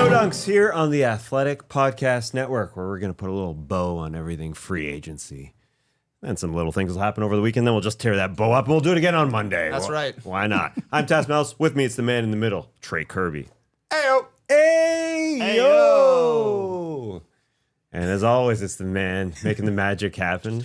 No Dunks here on the Athletic Podcast Network, where we're going to put a little bow on everything free agency. And some little things will happen over the weekend, then we'll just tear that bow up, and we'll do it again on Monday. That's right. Why not? I'm Taz Mouse. With me, it's the man in the middle, Trey Kirby. Ayo. Hey, yo! And as always, it's the man making the magic happen.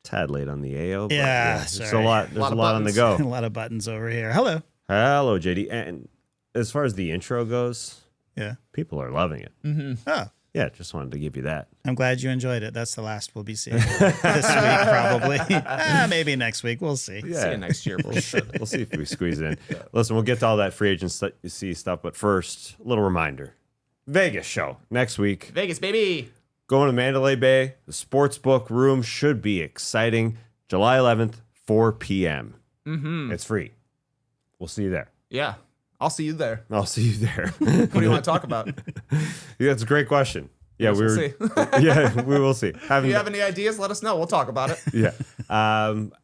Tad late on the AO. Yeah, there's a lot on the go. A lot of buttons over here. Hello. Hello, JD. And as far as the intro goes, Yeah. people are loving it. Mm-hmm. Oh, Yeah, just wanted to give you that. I'm glad you enjoyed it. That's the last we'll be seeing this week, probably. Maybe next week. We'll see. Yeah. See you next year. We'll see if we squeeze it in. Listen, we'll get to all that free agency stuff, but first, a little reminder. Vegas show next week. Vegas, baby. Going to Mandalay Bay. The sportsbook room should be exciting. July 11th, 4 p.m. Mm-hmm. It's free. We'll see you there. Yeah. I'll see you there. I'll see you there. What do you want to talk about? Yeah, that's a great question. Yeah, We'll see. Yeah, we will see. If you have any ideas, let us know. We'll talk about it. Yeah.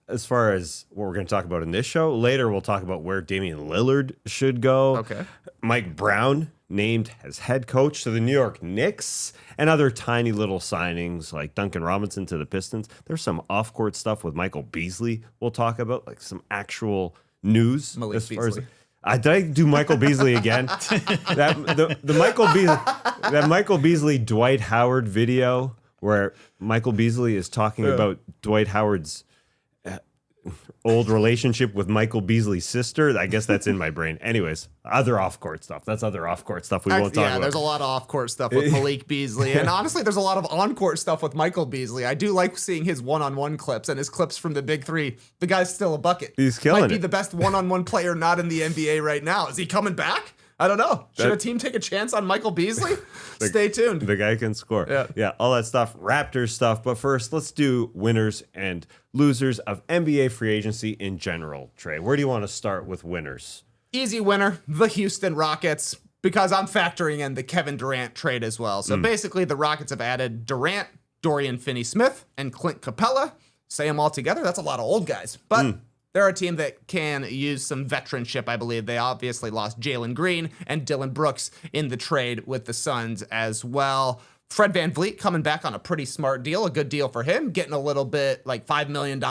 As far as what we're going to talk about in this show, later we'll talk about where Damian Lillard should go. Okay. Mike Brown named as head coach to the New York Knicks, and other tiny little signings like Duncan Robinson to the Pistons. There's some off-court stuff with Michael Beasley we'll talk about, like some actual news. Malik as far as Beasley. did I do Michael Beasley again? That Michael Beasley Dwight Howard video where Michael Beasley is talking about Dwight Howard's old relationship with Michael Beasley's sister. I guess that's in my brain. Anyways, other off-court stuff. That's other off-court stuff we won't talk about. Yeah, there's a lot of off-court stuff with Malik Beasley. And honestly, there's a lot of on-court stuff with Michael Beasley. I do like seeing his one-on-one clips and his clips from the Big Three. The guy's still a bucket. He's killing Might be it. the best one-on-one player not in the NBA right now. Is he coming back? I don't know. Should a team take a chance on Michael Beasley? Stay tuned. The guy can score. Yeah. All that stuff, Raptors stuff. But first, let's do winners and losers of NBA free agency in general. Trey, where do you want to start with winners? Easy winner, the Houston Rockets, because I'm factoring in the Kevin Durant trade as well. So basically, the Rockets have added Durant, Dorian Finney-Smith, and Clint Capella. Say them all together, that's a lot of old guys. But they're a team that can use some veteranship, I believe. They obviously lost Jalen Green and Dillon Brooks in the trade with the Suns as well. Fred VanVleet coming back on a pretty smart deal, a good deal for him, getting a little bit like $5 million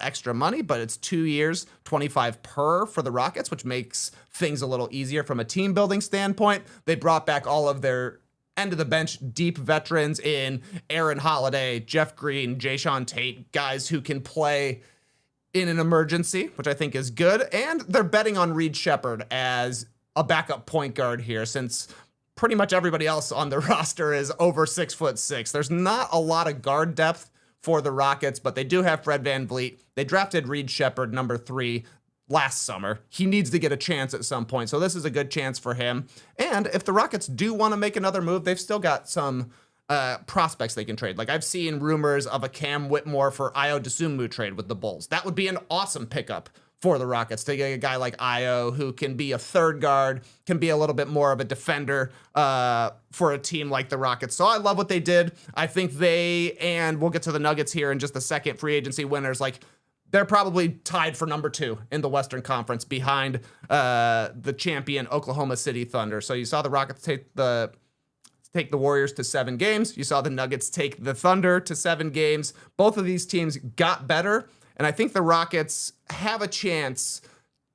extra money, but it's 2 years, 25 per for the Rockets, which makes things a little easier from a team building standpoint. They brought back all of their end of the bench deep veterans in Aaron Holiday, Jeff Green, Jayshawn Tate, guys who can play in an emergency, which I think is good. And they're betting on Reed Shepherd as a backup point guard here, since pretty much everybody else on the roster is over 6'6". There's not a lot of guard depth for the Rockets, but they do have Fred VanVleet. They drafted Reed Shepherd, number 3, last summer. He needs to get a chance at some point, so this is a good chance for him. And if the Rockets do want to make another move, they've still got some prospects they can trade. Like, I've seen rumors of a Cam Whitmore for Ayo Dosunmu trade with the Bulls. That would be an awesome pickup for the Rockets to get a guy like Ayo who can be a third guard, can be a little bit more of a defender for a team like the Rockets. So I love what they did. I think and we'll get to the Nuggets here in just a second, free agency winners, like, they're probably tied for number 2 in the Western Conference behind the champion Oklahoma City Thunder. So you saw the Rockets take the Warriors to 7 games. You saw the Nuggets take the Thunder to 7 games. Both of these teams got better, and I think the Rockets have a chance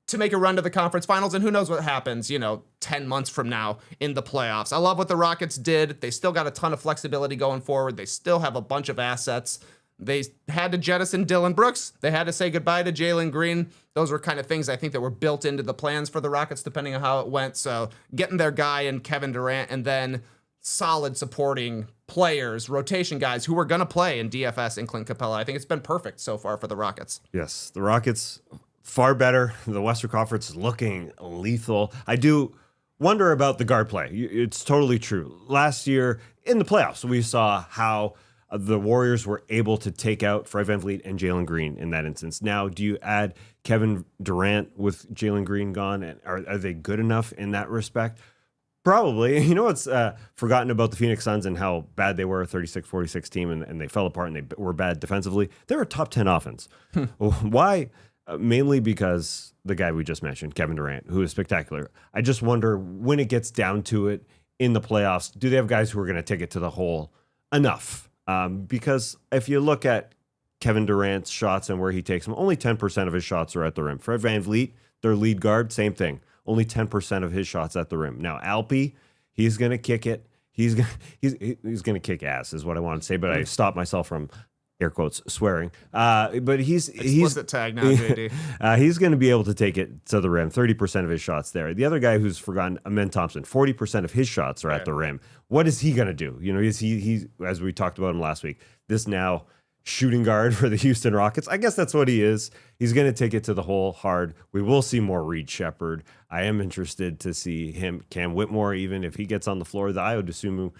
to make a run to the conference finals, and who knows what happens, 10 months from now in the playoffs. I love what the Rockets did. They still got a ton of flexibility going forward. They still have a bunch of assets. They had to jettison Dillon Brooks. They had to say goodbye to Jalen Green. Those were kind of things I think that were built into the plans for the Rockets, depending on how it went. So getting their guy in Kevin Durant, and then solid supporting players, rotation guys who were going to play in DFS and Clint Capella. I think it's been perfect so far for the Rockets. Yes, the Rockets far better. The Western Conference is looking lethal. I do wonder about the guard play. It's totally true. Last year in the playoffs, we saw how the Warriors were able to take out Fred VanVleet and Jalen Green in that instance. Now, do you add Kevin Durant with Jalen Green gone? And are they good enough in that respect? Probably. You know what's forgotten about the Phoenix Suns and how bad they were, a 36-46 team, and they fell apart and they were bad defensively? They're a top 10 offense. Why? Mainly because the guy we just mentioned, Kevin Durant, who is spectacular. I just wonder when it gets down to it, in the playoffs, do they have guys who are going to take it to the hole enough? Because if you look at Kevin Durant's shots and where he takes them, only 10% of his shots are at the rim. Fred VanVleet, their lead guard, same thing. Only 10% of his shots at the rim. Now, Alpi, he's going to kick it. He's going to kick ass is what I want to say, but I stopped myself from air quotes swearing. But he's explicit tag now, JD. He's going to be able to take it to the rim. 30% of his shots there. The other guy who's forgotten, Amen Thompson, 40% of his shots are at the rim. What is he going to do? You know, is he as we talked about him last week, this now shooting guard for the Houston Rockets? I guess that's what he is. He's going to take it to the hole hard. We will see more Reed Shepherd. I am interested to see him. Cam Whitmore, even if he gets on the floor, the Ayo Dosunmu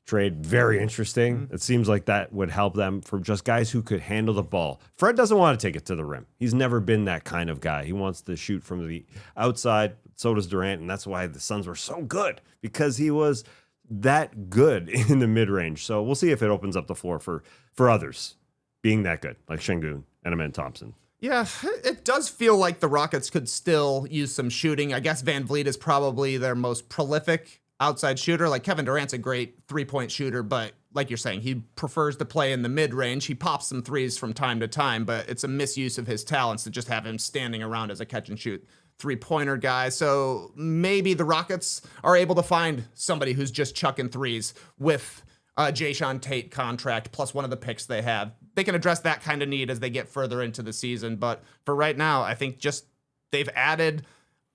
trade, very interesting. It seems like that would help them for just guys who could handle the ball. Fred doesn't want to take it to the rim. He's never been that kind of guy. He wants to shoot from the outside. So does Durant, and that's why the Suns were so good, because he was that good in the mid-range. So we'll see if it opens up the floor for others being that good, like Şengün and Amen Thompson. Yeah, it does feel like the Rockets could still use some shooting. I guess VanVleet is probably their most prolific outside shooter. Like Kevin Durant's a great three-point shooter, but like you're saying, he prefers to play in the mid-range. He pops some threes from time to time, but it's a misuse of his talents to just have him standing around as a catch-and-shoot three-pointer guy. So maybe the Rockets are able to find somebody who's just chucking threes with Jayshawn Tate contract plus one of the picks they have. They can address that kind of need as they get further into the season. But for right now, I think just they've added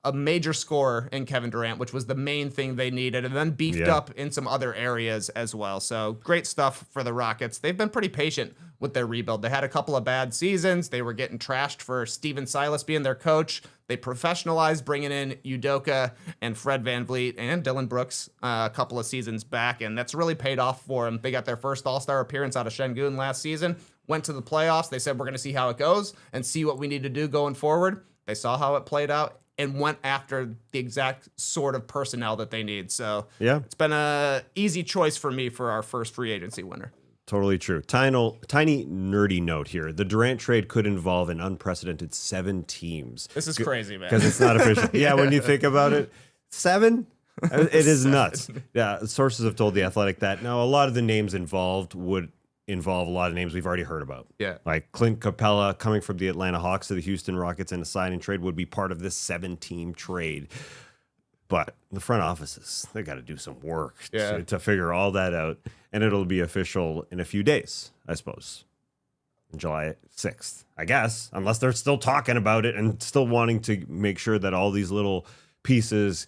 a major scorer in Kevin Durant, which was the main thing they needed, and then beefed up in some other areas as well. So great stuff for the Rockets. They've been pretty patient with their rebuild. They had a couple of bad seasons. They were getting trashed for Steven Silas being their coach. They professionalized, bringing in Udoka and Fred VanVleet and Dylan Brooks a couple of seasons back, and that's really paid off for them. They got their first All-Star appearance out of Şengün last season, went to the playoffs. They said, we're going to see how it goes and see what we need to do going forward. They saw how it played out and went after the exact sort of personnel that they need. So it's been a easy choice for me for our first free agency winner. Totally true. Tiny nerdy note here. The Durant trade could involve an unprecedented 7 teams. This is crazy, man. Because it's not official. Yeah, when you think about it, 7? It is nuts. Yeah, sources have told The Athletic that now a lot of the names involved would involve a lot of names we've already heard about. Yeah. Like Clint Capella coming from the Atlanta Hawks to the Houston Rockets in a sign and trade would be part of this 7-team trade. But the front offices, they got to do some work to figure all that out. And it'll be official in a few days, I suppose. July 6th, I guess, unless they're still talking about it and still wanting to make sure that all these little pieces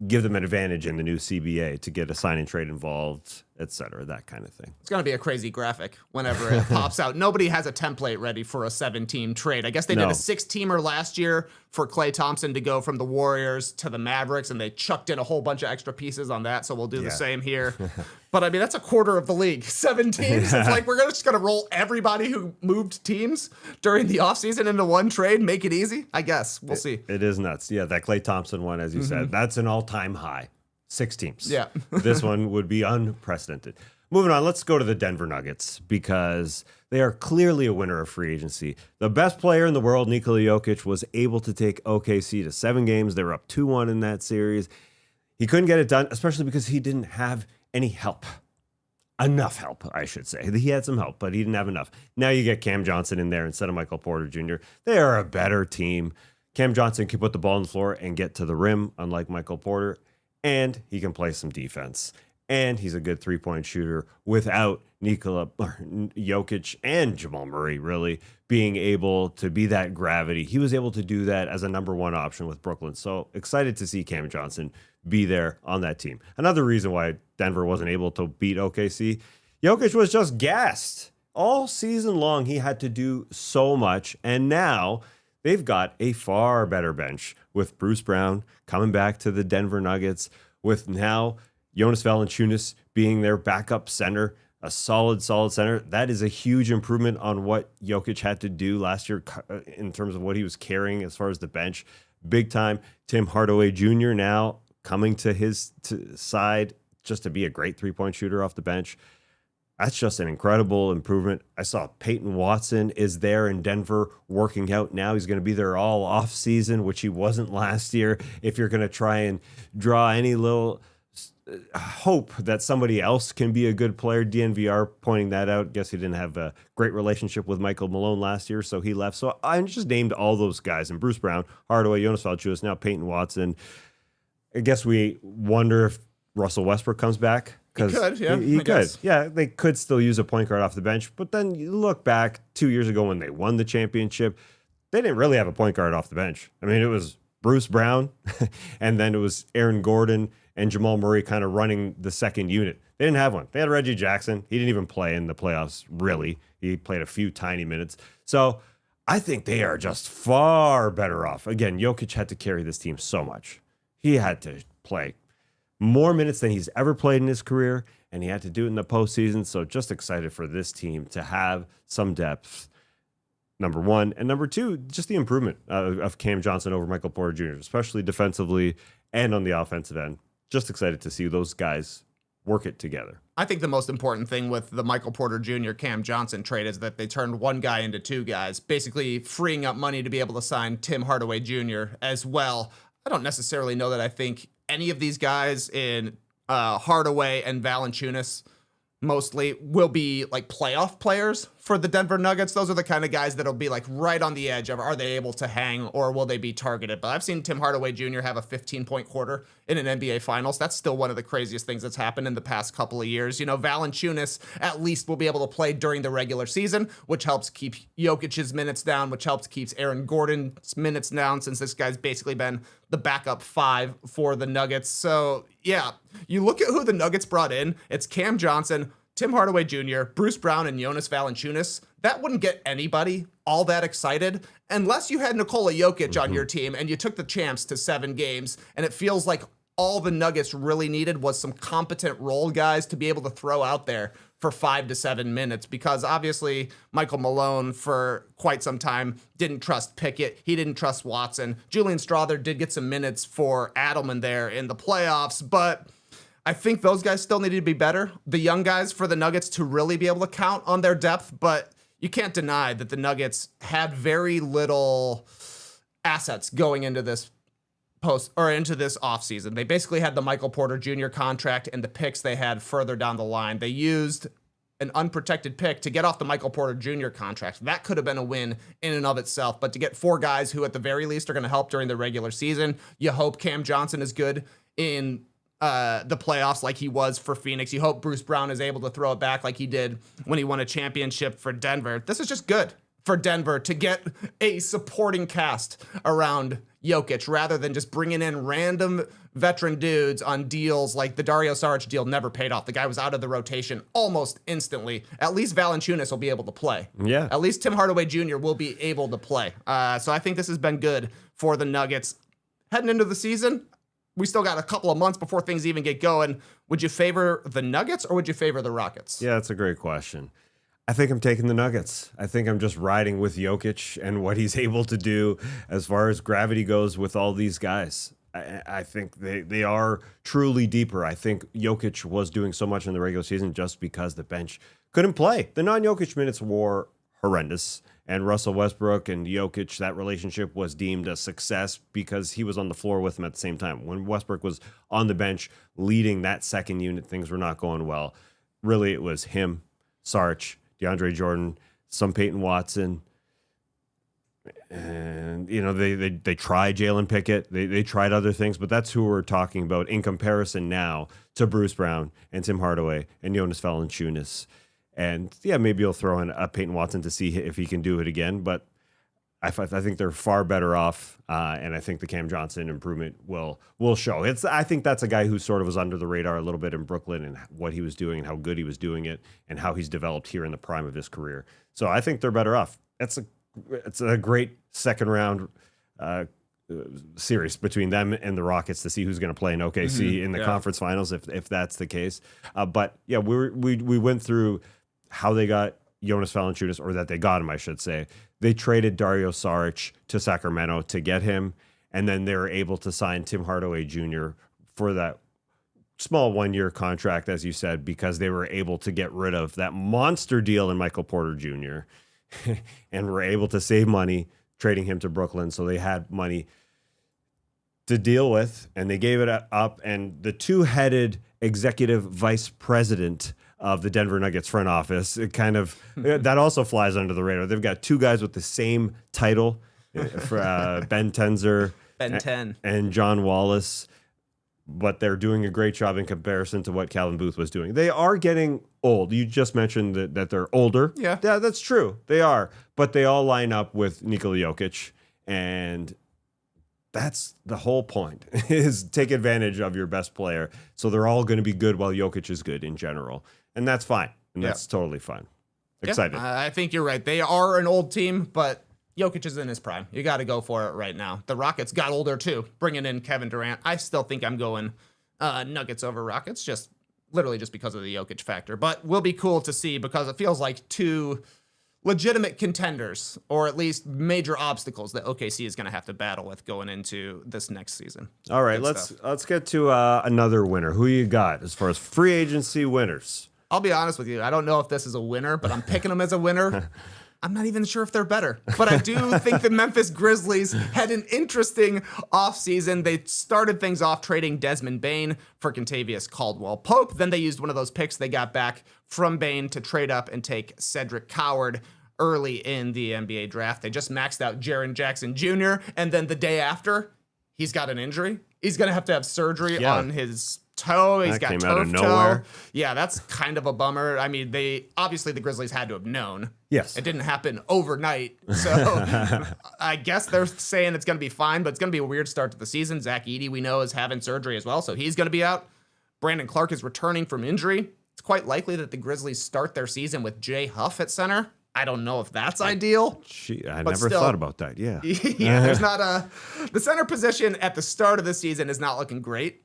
give them an advantage in the new CBA to get a sign and trade involved, et cetera, that kind of thing. It's going to be a crazy graphic whenever it pops out. Nobody has a template ready for a 7-team trade. I guess they did a 6-teamer last year for Klay Thompson to go from the Warriors to the Mavericks, and they chucked in a whole bunch of extra pieces on that, so we'll do the same here. But, I mean, that's a quarter of the league. 7 teams. It's like we're just going to roll everybody who moved teams during the offseason into one trade, make it easy? I guess. We'll see. It is nuts. Yeah, that Klay Thompson one, as you said, that's an all-time high. 6 teams. Yeah. This one would be unprecedented. Moving on, let's go to the Denver Nuggets because they are clearly a winner of free agency. The best player in the world, Nikola Jokic, was able to take OKC to 7 games. They were up 2-1 in that series. He couldn't get it done, especially because he didn't have any help. Enough help, I should say. He had some help, but he didn't have enough. Now you get Cam Johnson in there instead of Michael Porter Jr. They are a better team. Cam Johnson can put the ball on the floor and get to the rim, unlike Michael Porter. And he can play some defense. And he's a good three-point shooter without Jokic and Jamal Murray really being able to be that gravity. He was able to do that as a number 1 option with Brooklyn. So excited to see Cam Johnson be there on that team. Another reason why Denver wasn't able to beat OKC, Jokic was just gassed. All season long, he had to do so much. And now they've got a far better bench with Bruce Brown coming back to the Denver Nuggets, with now Jonas Valanciunas being their backup center, a solid center. That is a huge improvement on what Jokic had to do last year in terms of what he was carrying as far as the bench. Big time. Tim Hardaway Jr. now coming to his side just to be a great three-point shooter off the bench. That's just an incredible improvement. I saw Peyton Watson is there in Denver working out now. He's going to be there all off season, which he wasn't last year. If you're going to try and draw any little hope that somebody else can be a good player. DNVR pointing that out. Guess he didn't have a great relationship with Michael Malone last year, so he left. So I just named all those guys, and Bruce Brown, Hardaway, Jonas Valanciunas, now Peyton Watson. I guess we wonder if Russell Westbrook comes back. He could, yeah. He could. Yeah, they could still use a point guard off the bench. But then you look back 2 years ago when they won the championship, they didn't really have a point guard off the bench. I mean, it was Bruce Brown, and then it was Aaron Gordon and Jamal Murray kind of running the second unit. They didn't have one. They had Reggie Jackson. He didn't even play in the playoffs, really. He played a few tiny minutes. So I think they are just far better off. Again, Jokic had to carry this team so much. He had to play more minutes than he's ever played in his career, and he had to do it in the postseason. So just excited for this team to have some depth, number one. And number two, just the improvement of Cam Johnson over Michael Porter Jr., especially defensively and on the offensive end. Just excited to see those guys work it together. I think the most important thing with the Michael Porter Jr. Cam Johnson trade is that they turned one guy into two guys, basically freeing up money to be able to sign Tim Hardaway Jr. as well. I don't necessarily know that I think any of these guys in Hardaway and Valanciunas mostly will be like playoff players for the Denver Nuggets. Those are the kind of guys that'll be like right on the edge of, are they able to hang or will they be targeted? But I've seen Tim Hardaway Jr. have a 15-point quarter in an NBA Finals. That's still one of the craziest things that's happened in the past couple of years. You know, Valanciunas at least will be able to play during the regular season, which helps keep Jokic's minutes down, which helps keeps Aaron Gordon's minutes down, since this guy's basically been the backup five for the Nuggets. So yeah, you look at who the Nuggets brought in. It's Cam Johnson, Tim Hardaway Jr., Bruce Brown, and Jonas Valanciunas. That wouldn't get anybody all that excited unless you had Nikola Jokic on your team and you took the champs to 7 games, and it feels like all the Nuggets really needed was some competent role guys to be able to throw out there for 5 to 7 minutes, because obviously Michael Malone for quite some time didn't trust Pickett. He didn't trust Watson. Julian Strawther did get some minutes for Adelman there in the playoffs, but I think those guys still needed to be better. The young guys for the Nuggets to really be able to count on their depth, but you can't deny that the Nuggets had very little assets going into this into this offseason. They basically had the Michael Porter Jr. contract and the picks they had further down the line. They used an unprotected pick to get off the Michael Porter Jr. contract. That could have been a win in and of itself, but to get 4 guys who at the very least are going to help during the regular season, you hope Cam Johnson is good in the playoffs like he was for Phoenix. You hope Bruce Brown is able to throw it back like he did when he won a championship for Denver. This is just good for Denver to get a supporting cast around Jokic rather than just bringing in random veteran dudes on deals like the Dario Saric deal never paid off. The guy was out of the rotation almost instantly. At least Valanciunas will be able to play. Yeah. At least Tim Hardaway Jr. will be able to play. So I think this has been good for the Nuggets. Heading into the season, we still got a couple of months before things even get going. Would you favor the Nuggets or would you favor the Rockets? Yeah, that's a great question. I think I'm taking the Nuggets. I think I'm just riding with Jokic and what he's able to do as far as gravity goes with all these guys. I think they are truly deeper. I think Jokic was doing so much in the regular season just because the bench couldn't play. The non-Jokic minutes were horrendous. And Russell Westbrook and Jokic, that relationship was deemed a success because he was on the floor with him at the same time. When Westbrook was on the bench leading that second unit, things were not going well. Really, it was him, Saric, DeAndre Jordan, some Peyton Watson. And, you know, they tried Jalen Pickett. They tried other things, but that's who we're talking about in comparison now to Bruce Brown and Tim Hardaway and Jonas Valanciunas. And yeah, maybe you'll throw in a Peyton Watson to see if he can do it again. But I think they're far better off, and I think the Cam Johnson improvement will show. I think that's a guy who sort of was under the radar a little bit in Brooklyn and what he was doing and how good he was doing it and how he's developed here in the prime of his career. So I think they're better off. It's a great second round series between them and the Rockets to see who's going to play in OKC in the conference finals if that's the case. But yeah, we went through how they got Jonas Valanciunas, or that they got him, I should say. They traded Dario Saric to Sacramento to get him, and then they were able to sign Tim Hardaway Jr. for that small 1-year contract, as you said, because they were able to get rid of that monster deal in Michael Porter Jr. and were able to save money trading him to Brooklyn, so they had money. to deal with, and they gave it up. And the two-headed executive vice president of the Denver Nuggets front office, it kind of that also flies under the radar. They've got two guys with the same title, for Ben Tenzer, and John Wallace, but they're doing a great job in comparison to what Calvin Booth was doing. They are getting old. You just mentioned that they're older. Yeah, that's true. They are, but they all line up with Nikola Jokic, and that's the whole point, is take advantage of your best player. So they're all going to be good while Jokic is good in general. And that's fine. And that's totally fine. Excited. Yeah, I think you're right. They are an old team, but Jokic is in his prime. You got to go for it right now. The Rockets got older too, bringing in Kevin Durant. I still think I'm going Nuggets over Rockets, just because of the Jokic factor. But will be cool to see, because it feels like two legitimate contenders, or at least major obstacles that OKC is going to have to battle with going into this next season. All right, let's get to another winner. Who you got as far as free agency winners? I'll be honest with you. I don't know if this is a winner, but I'm picking them as a winner. I'm not even sure if they're better, but I do think the Memphis Grizzlies had an interesting offseason. They started things off trading Desmond Bane for Kentavious Caldwell-Pope. Then they used one of those picks they got back from Bane to trade up and take Cedric Coward early in the NBA draft. They just maxed out Jaren Jackson Jr., and then the day after, he's got an injury. He's going to have surgery on his toe. He's got turf toe. Yeah, that's kind of a bummer. I mean, the Grizzlies had to have known. Yes. It didn't happen overnight. So I guess they're saying it's going to be fine, but it's going to be a weird start to the season. Zach Edey, we know, is having surgery as well, so he's going to be out. Brandon Clark is returning from injury. It's quite likely that the Grizzlies start their season with Jay Huff at center. I don't know if that's ideal. I never thought about that. Yeah. Yeah, there's not the center position at the start of the season is not looking great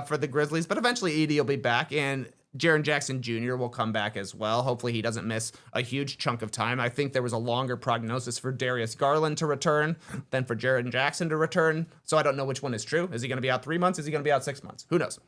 for the Grizzlies, but eventually Edey will be back, and Jaren Jackson Jr. will come back as well. Hopefully he doesn't miss a huge chunk of time. I think there was a longer prognosis for Darius Garland to return than for Jaren Jackson to return. So I don't know which one is true. Is he going to be out 3 months? Is he going to be out 6 months? Who knows?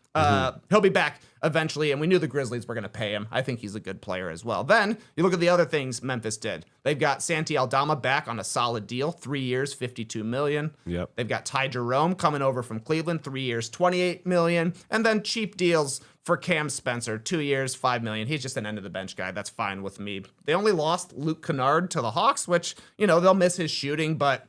He'll be back eventually, and we knew the Grizzlies were going to pay him. I think he's a good player as well. Then you look at the other things Memphis did. They've got Santi Aldama back on a solid deal, 3 years, $52 million. Yep. They've got Ty Jerome coming over from Cleveland, 3 years, $28 million. And then cheap deals for Cam Spencer, 2 years, $5 million. He's just an end of the bench guy. That's fine with me. They only lost Luke Kennard to the Hawks, which, they'll miss his shooting, but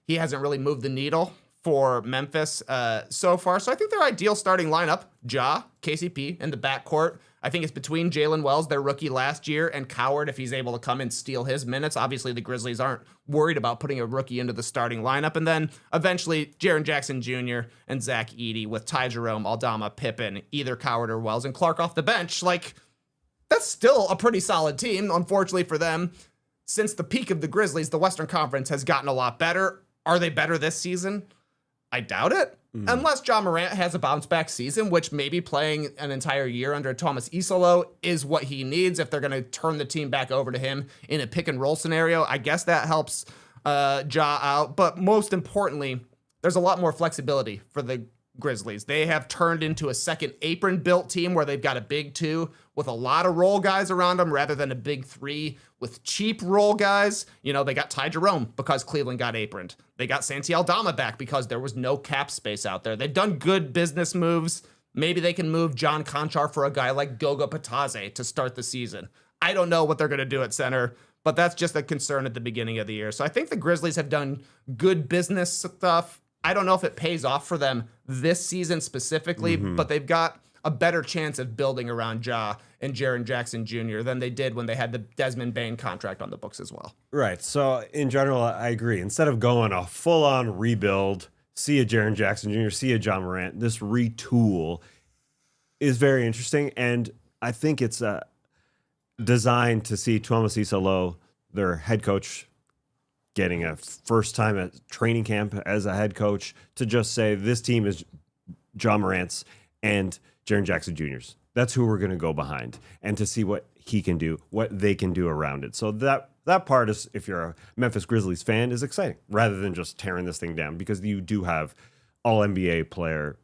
he hasn't really moved the needle for Memphis so far. So I think their ideal starting lineup, Ja, KCP in the backcourt. I think it's between Jalen Wells, their rookie last year, and Coward if he's able to come and steal his minutes. Obviously, the Grizzlies aren't worried about putting a rookie into the starting lineup. And then eventually Jaren Jackson Jr. and Zach Edey with Ty Jerome, Aldama, Pippen, either Coward or Wells, and Clark off the bench. That's still a pretty solid team. Unfortunately for them, since the peak of the Grizzlies, the Western Conference has gotten a lot better. Are they better this season? I doubt it. Unless John Morant has a bounce-back season, which maybe playing an entire year under Thomas Isolo is what he needs if they're going to turn the team back over to him in a pick-and-roll scenario. I guess that helps Ja out. But most importantly, there's a lot more flexibility for the Grizzlies. They have turned into a second apron-built team where they've got a big two with a lot of role guys around them rather than a big three with cheap role guys. They got Ty Jerome because Cleveland got aproned. They got Santi Aldama back because there was no cap space out there. They've done good business moves. Maybe they can move John Konchar for a guy like Goga Patase to start the season. I don't know what they're going to do at center, but that's just a concern at the beginning of the year. So I think the Grizzlies have done good business stuff. I don't know if it pays off for them this season specifically, but they've got a better chance of building around Ja and Jaren Jackson Jr. than they did when they had the Desmond Bane contract on the books as well. Right. So in general, I agree. Instead of going a full-on rebuild, see a Jaren Jackson Jr., see a John Morant, this retool is very interesting. And I think it's designed to see Thomas Isolo, their head coach, getting a first time at training camp as a head coach, to just say this team is John Morant's and Jaren Jackson Jr.'s. That's who we're going to go behind, and to see what he can do, what they can do around it. So that part is, if you're a Memphis Grizzlies fan, is exciting rather than just tearing this thing down, because you do have all-NBA player,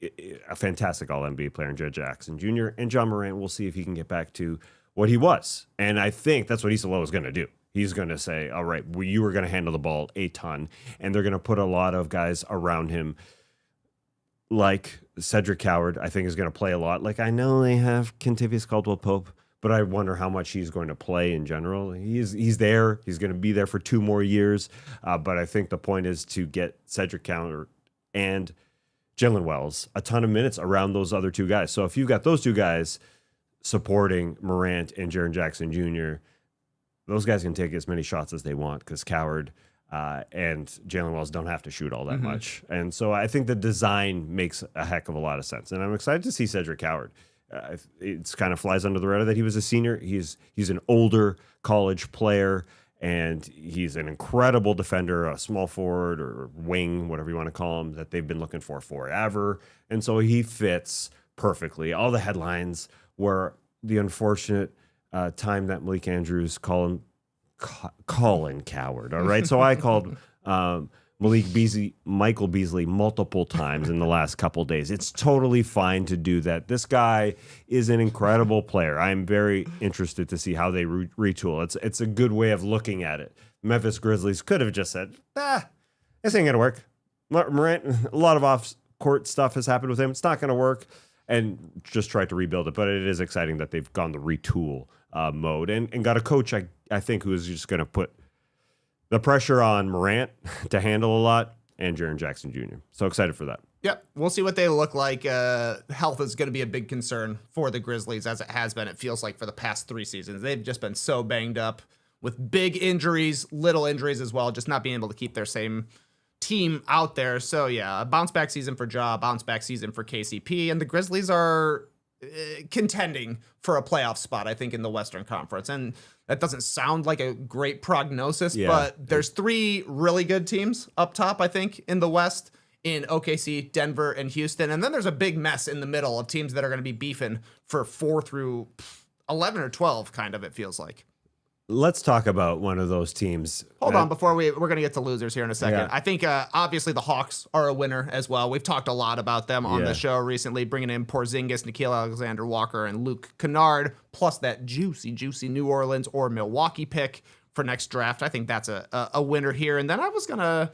a fantastic all-NBA player in Jaren Jackson Jr., and John Morant. We'll see if he can get back to what he was. And I think that's what Isolo is going to do. He's going to say, all right, you are going to handle the ball a ton, and they're going to put a lot of guys around him like Cedric Howard, I think is going to play a lot. Like, I know they have Kentavious Caldwell-Pope, but I wonder how much he's going to play in general. He's there. He's going to be there for 2 more years. But I think the point is to get Cedric Howard and Jalen Wells a ton of minutes around those other 2 guys. So if you've got those 2 guys supporting Morant and Jaren Jackson Jr., those guys can take as many shots as they want because Coward and Jalen Wells don't have to shoot all that much. And so I think the design makes a heck of a lot of sense. And I'm excited to see Cedric Howard. It's kind of flies under the radar that he was a senior. He's an older college player, and he's an incredible defender, a small forward or wing, whatever you want to call him, that they've been looking for forever. And so he fits perfectly. All the headlines were the unfortunate time that Malik Andrews called him Colin Coward. All right. So I called Michael Beasley multiple times in the last couple days. It's totally fine to do that. This guy is an incredible player. I'm very interested to see how they retool. It's a good way of looking at it. Memphis Grizzlies could have just said, this ain't going to work. Morant, a lot of off-court stuff has happened with him. It's not going to work. And just tried to rebuild it. But it is exciting that they've gone the retool mode and got a coach, I think, who is just going to put the pressure on Morant to handle a lot and Jaren Jackson Jr. So excited for that. Yep. We'll see what they look like. Health is going to be a big concern for the Grizzlies, as it has been, it feels like, for the past 3 seasons. They've just been so banged up with big injuries, little injuries as well, just not being able to keep their same team out there. So yeah, a bounce back season for Ja, bounce back season for KCP, and the Grizzlies are contending for a playoff spot, I think, in the Western Conference. And that doesn't sound like a great prognosis, but there's 3 really good teams up top, I think, in the West, in OKC, Denver, and Houston. And then there's a big mess in the middle of teams that are going to be beefing for 4 through 11 or 12, kind of, it feels like. Let's talk about one of those teams. Hold on, before we're going to get to losers here in a second. Yeah. I think obviously the Hawks are a winner as well. We've talked a lot about them on the show recently, bringing in Porzingis, Nickeil Alexander-Walker, and Luke Kennard, plus that juicy New Orleans or Milwaukee pick for next draft. I think that's a winner here. And then I was going to...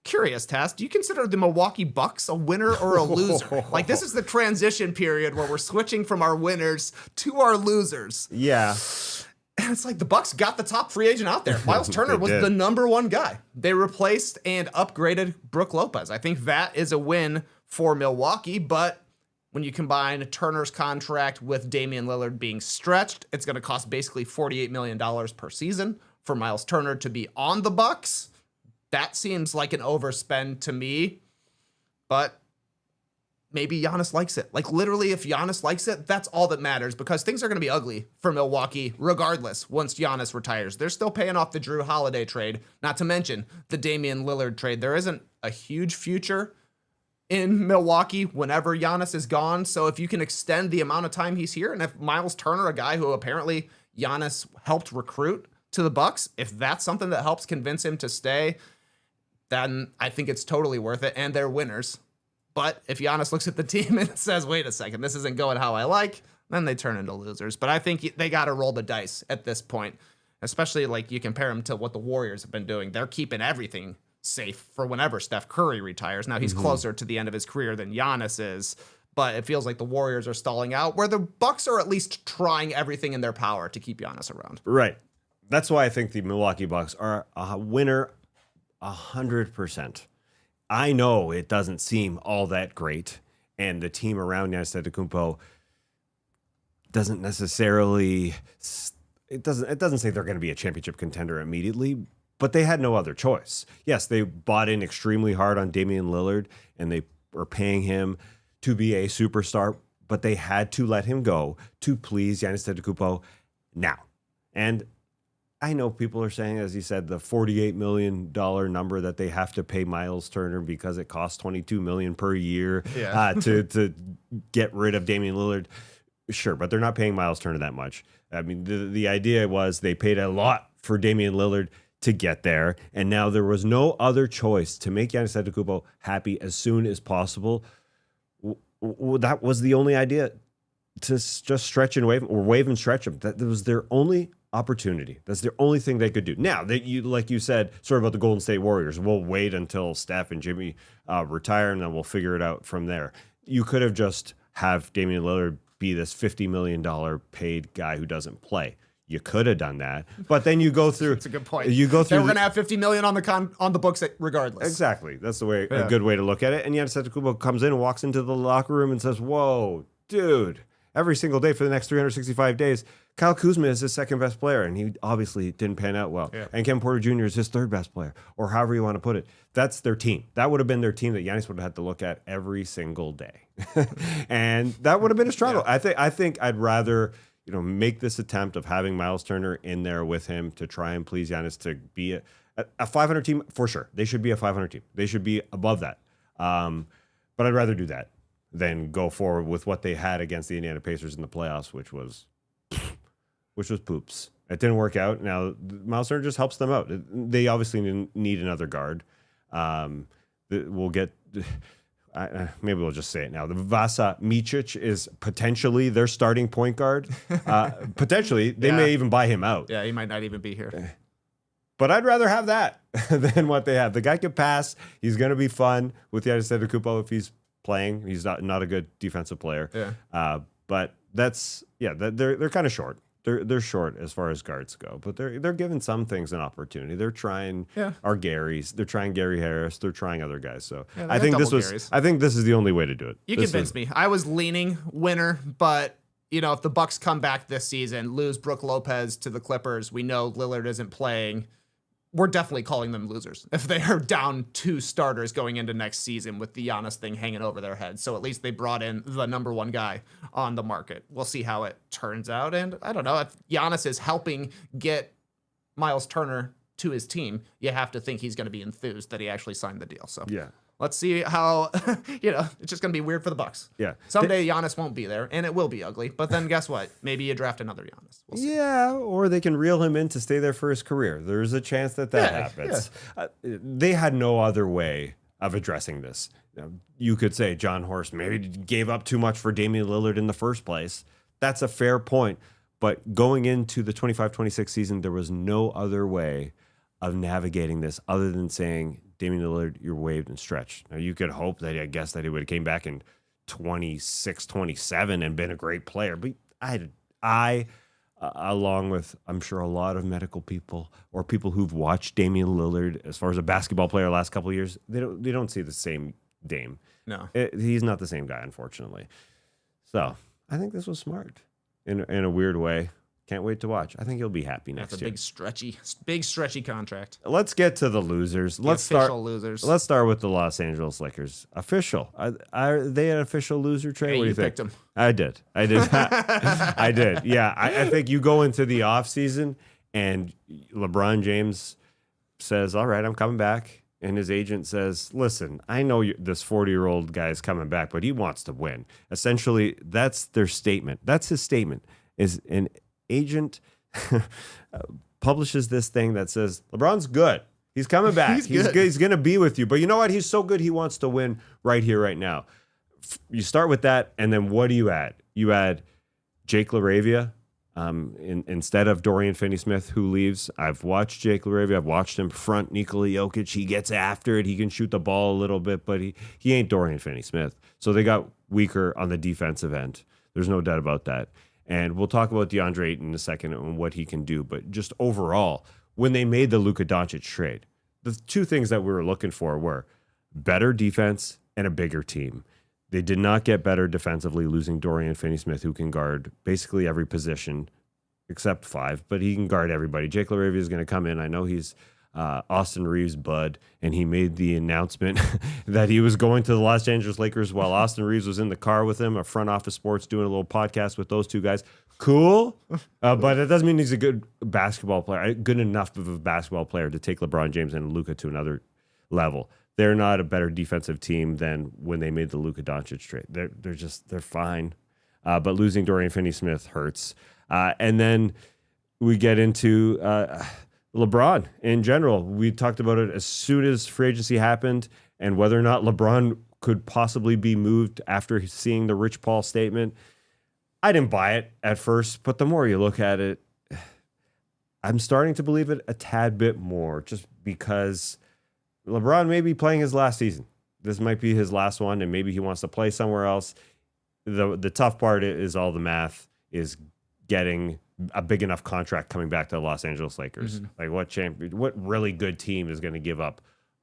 Curious, Tess, do you consider the Milwaukee Bucks a winner or a loser? Like, this is the transition period where we're switching from our winners to our losers. Yeah. And it's like the Bucks got the top free agent out there. Miles Turner was the number 1 guy. They replaced and upgraded Brook Lopez. I think that is a win for Milwaukee, but when you combine Turner's contract with Damian Lillard being stretched, it's going to cost basically $48 million per season for Miles Turner to be on the Bucks. That seems like an overspend to me, but maybe Giannis likes it. Like, literally, if Giannis likes it, that's all that matters, because things are going to be ugly for Milwaukee regardless once Giannis retires. They're still paying off the Drew Holiday trade, not to mention the Damian Lillard trade. There isn't a huge future in Milwaukee whenever Giannis is gone. So if you can extend the amount of time he's here, and if Miles Turner, a guy who apparently Giannis helped recruit to the Bucks, if that's something that helps convince him to stay, then I think it's totally worth it, and they're winners. But if Giannis looks at the team and says, wait a second, this isn't going how I like, then they turn into losers. But I think they got to roll the dice at this point, especially like you compare them to what the Warriors have been doing. They're keeping everything safe for whenever Steph Curry retires. Now he's closer to the end of his career than Giannis is, but it feels like the Warriors are stalling out, where the Bucks are at least trying everything in their power to keep Giannis around. Right. That's why I think the Milwaukee Bucks are a winner 100%. I know it doesn't seem all that great, and the team around Giannis Antetokounmpo doesn't necessarily, it doesn't say they're going to be a championship contender immediately, but they had no other choice. Yes, they bought in extremely hard on Damian Lillard, and they were paying him to be a superstar, but they had to let him go to please Giannis Antetokounmpo now. And I know people are saying, as you said, the $48 million number that they have to pay Miles Turner because it costs $22 million per year to get rid of Damian Lillard. Sure, but they're not paying Miles Turner that much. I mean, the idea was they paid a lot for Damian Lillard to get there, and now there was no other choice to make Giannis Antetokounmpo happy as soon as possible. That was the only idea, to just stretch and wave, or wave and stretch him. That was their only opportunity. That's the only thing they could do. Now, that you, like you said, sort of about the Golden State Warriors, we'll wait until Steph and Jimmy retire, and then we'll figure it out from there. You could have just have Damian Lillard be this $50 million paid guy who doesn't play. You could have done that, but then you go through. That's a good point. You go through. They were going to have $50 million on the books regardless. Exactly. That's the way a good way to look at it. And Giannis Antetokounmpo comes in and walks into the locker room and says, "Whoa, dude! Every single day for the next 365 days, Kyle Kuzma is his second best player, and he obviously didn't pan out well. Yeah. And Kevin Porter Jr. is his third best player, or however you want to put it. That's their team. That would have been their team that Giannis would have had to look at every single day, and that would have been a struggle. Yeah. I think I'd rather make this attempt of having Miles Turner in there with him to try and please Giannis to be a 500 team for sure. They should be a 500 team. They should be above that. But I'd rather do that than go forward with what they had against the Indiana Pacers in the playoffs, which was poops. It didn't work out. Now, Miles Turner just helps them out. They obviously need another guard. We'll get... maybe we'll just say it now. The Vasa Micic is potentially their starting point guard. Potentially. They may even buy him out. Yeah, he might not even be here. But I'd rather have that than what they have. The guy can pass. He's going to be fun with Giannis Antetokounmpo if he's playing. He's not a good defensive player. Yeah. But they're kind of short. They're short as far as guards go, but they're giving some things an opportunity. They're trying our Garys. They're trying Garry Harris. They're trying other guys. So I think this is the only way to do it. You convinced me. I was leaning winner, but if the Bucks come back this season, lose Brook Lopez to the Clippers, we know Lillard isn't playing. We're definitely calling them losers if they are down 2 starters going into next season with the Giannis thing hanging over their heads. So at least they brought in the number 1 guy on the market. We'll see how it turns out. And I don't know, if Giannis is helping get Miles Turner to his team, you have to think he's going to be enthused that he actually signed the deal. So yeah. Let's see how, it's just going to be weird for the Bucks. Yeah. Someday Giannis won't be there, and it will be ugly. But then guess what? Maybe you draft another Giannis. We'll see. Yeah, or they can reel him in to stay there for his career. There's a chance that happens. Yeah. They had no other way of addressing this. You could say John Horst maybe gave up too much for Damian Lillard in the first place. That's a fair point. But going into the 25-26 season, there was no other way of navigating this other than saying, Damian Lillard, you're waived and stretched. Now, you could hope that he would have came back in 26, 27 and been a great player. But I, along with, I'm sure, a lot of medical people or people who've watched Damian Lillard as far as a basketball player the last couple of years, they don't see the same Dame. No. He's not the same guy, unfortunately. So I think this was smart in a weird way. Can't wait to watch. I think you'll be happy next year. That's a big stretchy contract. Let's get to the losers. Let's start with the Los Angeles Lakers. Official. Are they an official loser trade? Hey, what do you think? Picked them. I did. I did. Yeah. I think you go into the offseason and LeBron James says, all right, I'm coming back. And his agent says, listen, I know this 40-year-old guy is coming back, but he wants to win. Essentially, that's their statement. That's his statement. Is an agent publishes this thing that says, LeBron's good. He's coming back. He's going to be with you. But you know what? He's so good, he wants to win right here, right now. You start with that, and then what do you add? You add Jake LaRavia instead of Dorian Finney-Smith, who leaves. I've watched Jake LaRavia. I've watched him front Nikola Jokic. He gets after it. He can shoot the ball a little bit, but he ain't Dorian Finney-Smith. So they got weaker on the defensive end. There's no doubt about that. And we'll talk about DeAndre Ayton in a second and what he can do. But just overall, when they made the Luka Doncic trade, the 2 things that we were looking for were better defense and a bigger team. They did not get better defensively, losing Dorian Finney-Smith, who can guard basically every position except 5, but he can guard everybody. Jake LaRavia is going to come in. I know he's Austin Reeves' bud, and he made the announcement that he was going to the Los Angeles Lakers while Austin Reeves was in the car with him, a Front Office Sports doing a little podcast with those 2 guys. Cool, but it doesn't mean he's a good basketball player, good enough of a basketball player to take LeBron James and Luka to another level. They're not a better defensive team than when they made the Luka Doncic trade. They're fine, but losing Dorian Finney-Smith hurts. And then we get into LeBron in general. We talked about it as soon as free agency happened and whether or not LeBron could possibly be moved after seeing the Rich Paul statement. I didn't buy it at first, but the more you look at it, I'm starting to believe it a tad bit more just because LeBron may be playing his last season. This might be his last one, and maybe he wants to play somewhere else. The tough part is all the math is getting a big enough contract coming back to the Los Angeles Lakers. Like what really good team is going to give up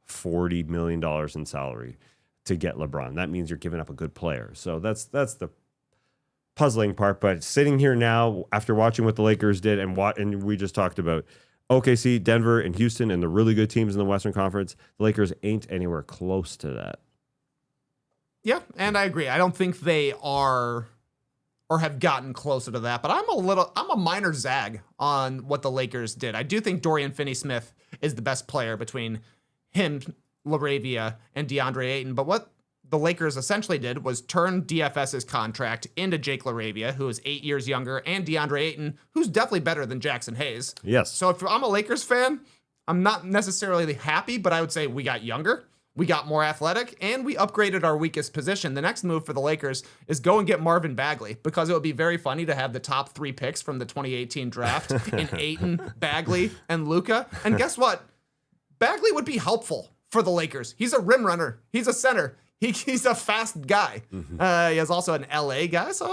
$40 million in salary to get LeBron? That means you're giving up a good player. So that's the puzzling part. But sitting here now after watching what the Lakers did and we just talked about OKC, Denver, and Houston, and the really good teams in the Western Conference, the Lakers ain't anywhere close to that. Yeah, and I agree. I don't think they are or have gotten closer to that, but I'm a minor zag on what the Lakers did. I do think Dorian Finney-Smith is the best player between him, LaRavia, and DeAndre Ayton. But what the Lakers essentially did was turn DFS's contract into Jake LaRavia, who is 8 years younger, and DeAndre Ayton, who's definitely better than Jackson Hayes. Yes. So if I'm a Lakers fan, I'm not necessarily happy, but I would say we got younger, we got more athletic, and we upgraded our weakest position. The next move for the Lakers is go and get Marvin Bagley, because it would be very funny to have the top 3 picks from the 2018 draft in Ayton, Bagley, and Luka. And guess what? Bagley would be helpful for the Lakers. He's a rim runner. He's a center. He's a fast guy. He is also an LA guy, so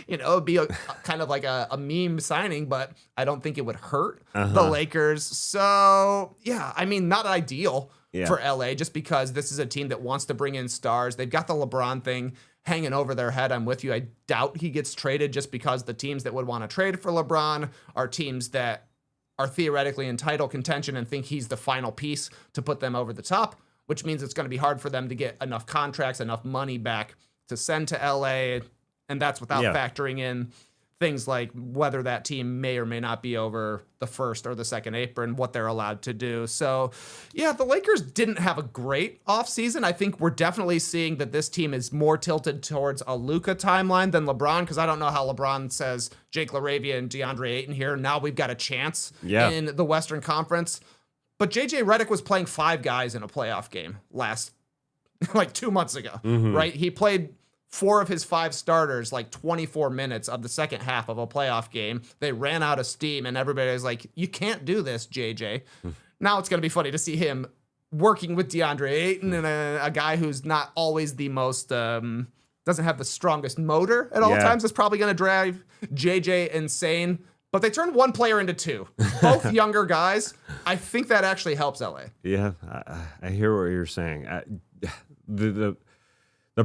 it'd be kind of like a meme signing, but I don't think it would hurt the Lakers. So yeah, I mean, not ideal for LA, just because this is a team that wants to bring in stars. They've got the LeBron thing hanging over their head. I'm with you. I doubt he gets traded, just because the teams that would want to trade for LeBron are teams that are theoretically in title contention and think he's the final piece to put them over the top, which means it's going to be hard for them to get enough contracts, enough money back to send to LA. And that's without factoring in things like whether that team may or may not be over the first or the second apron, what they're allowed to do. So yeah, the Lakers didn't have a great offseason. I think we're definitely seeing that this team is more tilted towards a Luka timeline than LeBron, because I don't know how LeBron says Jake LaRavia and DeAndre Ayton here. Now we've got a chance in the Western Conference. But JJ Redick was playing 5 guys in a playoff game like 2 months ago, right? He played 4 of his 5 starters, like 24 minutes of the second half of a playoff game. They ran out of steam, and everybody was like, you can't do this, JJ. Now it's going to be funny to see him working with DeAndre Ayton and a guy who's not always the most, doesn't have the strongest motor at all times. It's probably going to drive JJ insane. But they turned one player into 2, both younger guys. I think that actually helps LA. Yeah, I hear what you're saying. The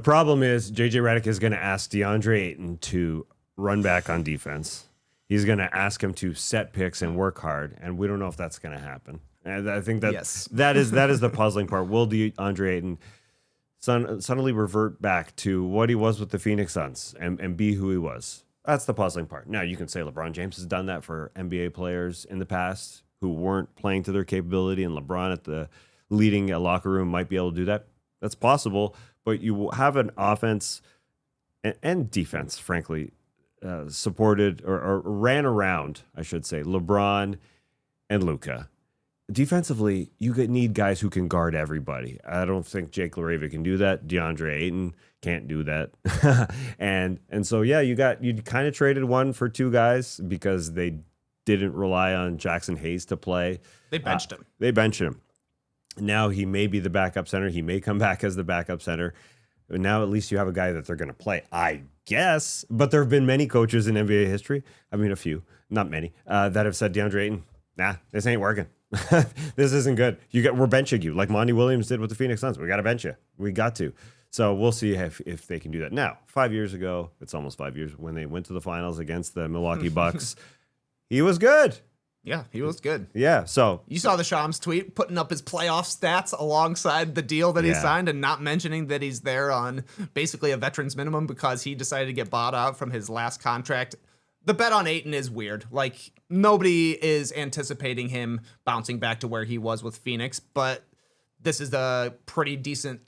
problem is JJ Redick is going to ask DeAndre Ayton to run back on defense. He's going to ask him to set picks and work hard, and we don't know if that's going to happen. And I think that that is the puzzling part. Will DeAndre Ayton suddenly revert back to what he was with the Phoenix Suns and be who he was? That's the puzzling part. Now, you can say LeBron James has done that for NBA players in the past who weren't playing to their capability, and LeBron at the leading a locker room might be able to do that. That's possible, but you have an offense and defense, frankly, supported or ran around, I should say, LeBron and Luka. Defensively, you need guys who can guard everybody. I don't think Jake LaRavia can do that. DeAndre Ayton can't do that. and so, yeah, you kind of traded one for 2 guys because they didn't rely on Jackson Hayes to play. They benched him. They benched him. Now he may be the backup center. He may come back as the backup center. But now at least you have a guy that they're going to play, I guess. But there have been many coaches in NBA history, I mean a few, not many, that have said, DeAndre Ayton, nah, this ain't working. This isn't good. We're benching you like Monty Williams did with the Phoenix Suns. We got to bench you. We got to. So we'll see if they can do that. Now, 5 years ago, it's almost 5 years, when they went to the finals against the Milwaukee Bucks, he was good. Yeah, he was good. Yeah, so. You saw the Shams tweet putting up his playoff stats alongside the deal that he signed, and not mentioning that he's there on basically a veteran's minimum because he decided to get bought out from his last contract. The bet on Ayton is weird. Like, nobody is anticipating him bouncing back to where he was with Phoenix, but this is a pretty decent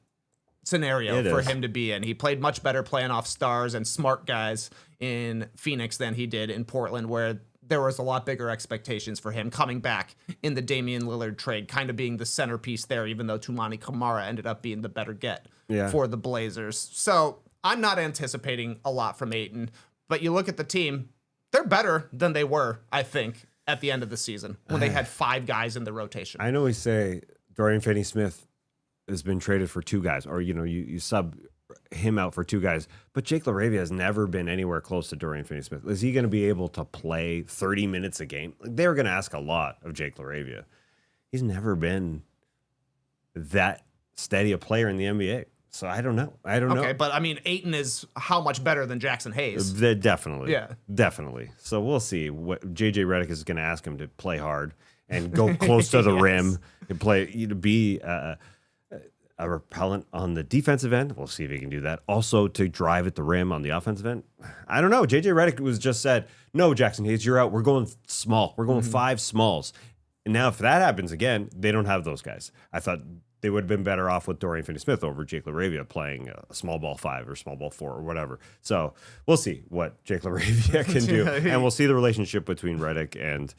scenario for him to be in. He played much better playing off stars and smart guys in Phoenix than he did in Portland, where there was a lot bigger expectations for him coming back in the Damian Lillard trade, kind of being the centerpiece there, even though Tumani Kamara ended up being the better get for the Blazers. So I'm not anticipating a lot from Ayton, but you look at the team, they're better than they were, I think, at the end of the season when they had 5 guys in the rotation. I know we say Dorian Finney-Smith has been traded for 2 guys, or you sub him out for 2 guys, but Jake LaRavia has never been anywhere close to Dorian Finney-Smith. Is he going to be able to play 30 minutes a game? They were going to ask a lot of Jake LaRavia. He's never been that steady a player in the NBA. So I don't know. Okay, but I mean, Ayton is how much better than Jackson Hayes? Definitely. Yeah. Definitely. So we'll see what JJ Redick is going to ask him to play hard and go close to the rim and be a repellent on the defensive end. We'll see if he can do that. Also to drive at the rim on the offensive end. I don't know. JJ Redick was just said, no, Jackson Hayes, you're out. We're going small. We're going 5 smalls. And now if that happens again, they don't have those guys. I thought they would have been better off with Dorian Finney-Smith over Jake LaRavia playing a small ball 5 or small ball 4 or whatever. So we'll see what Jake LaRavia can do. And we'll see the relationship between Redick and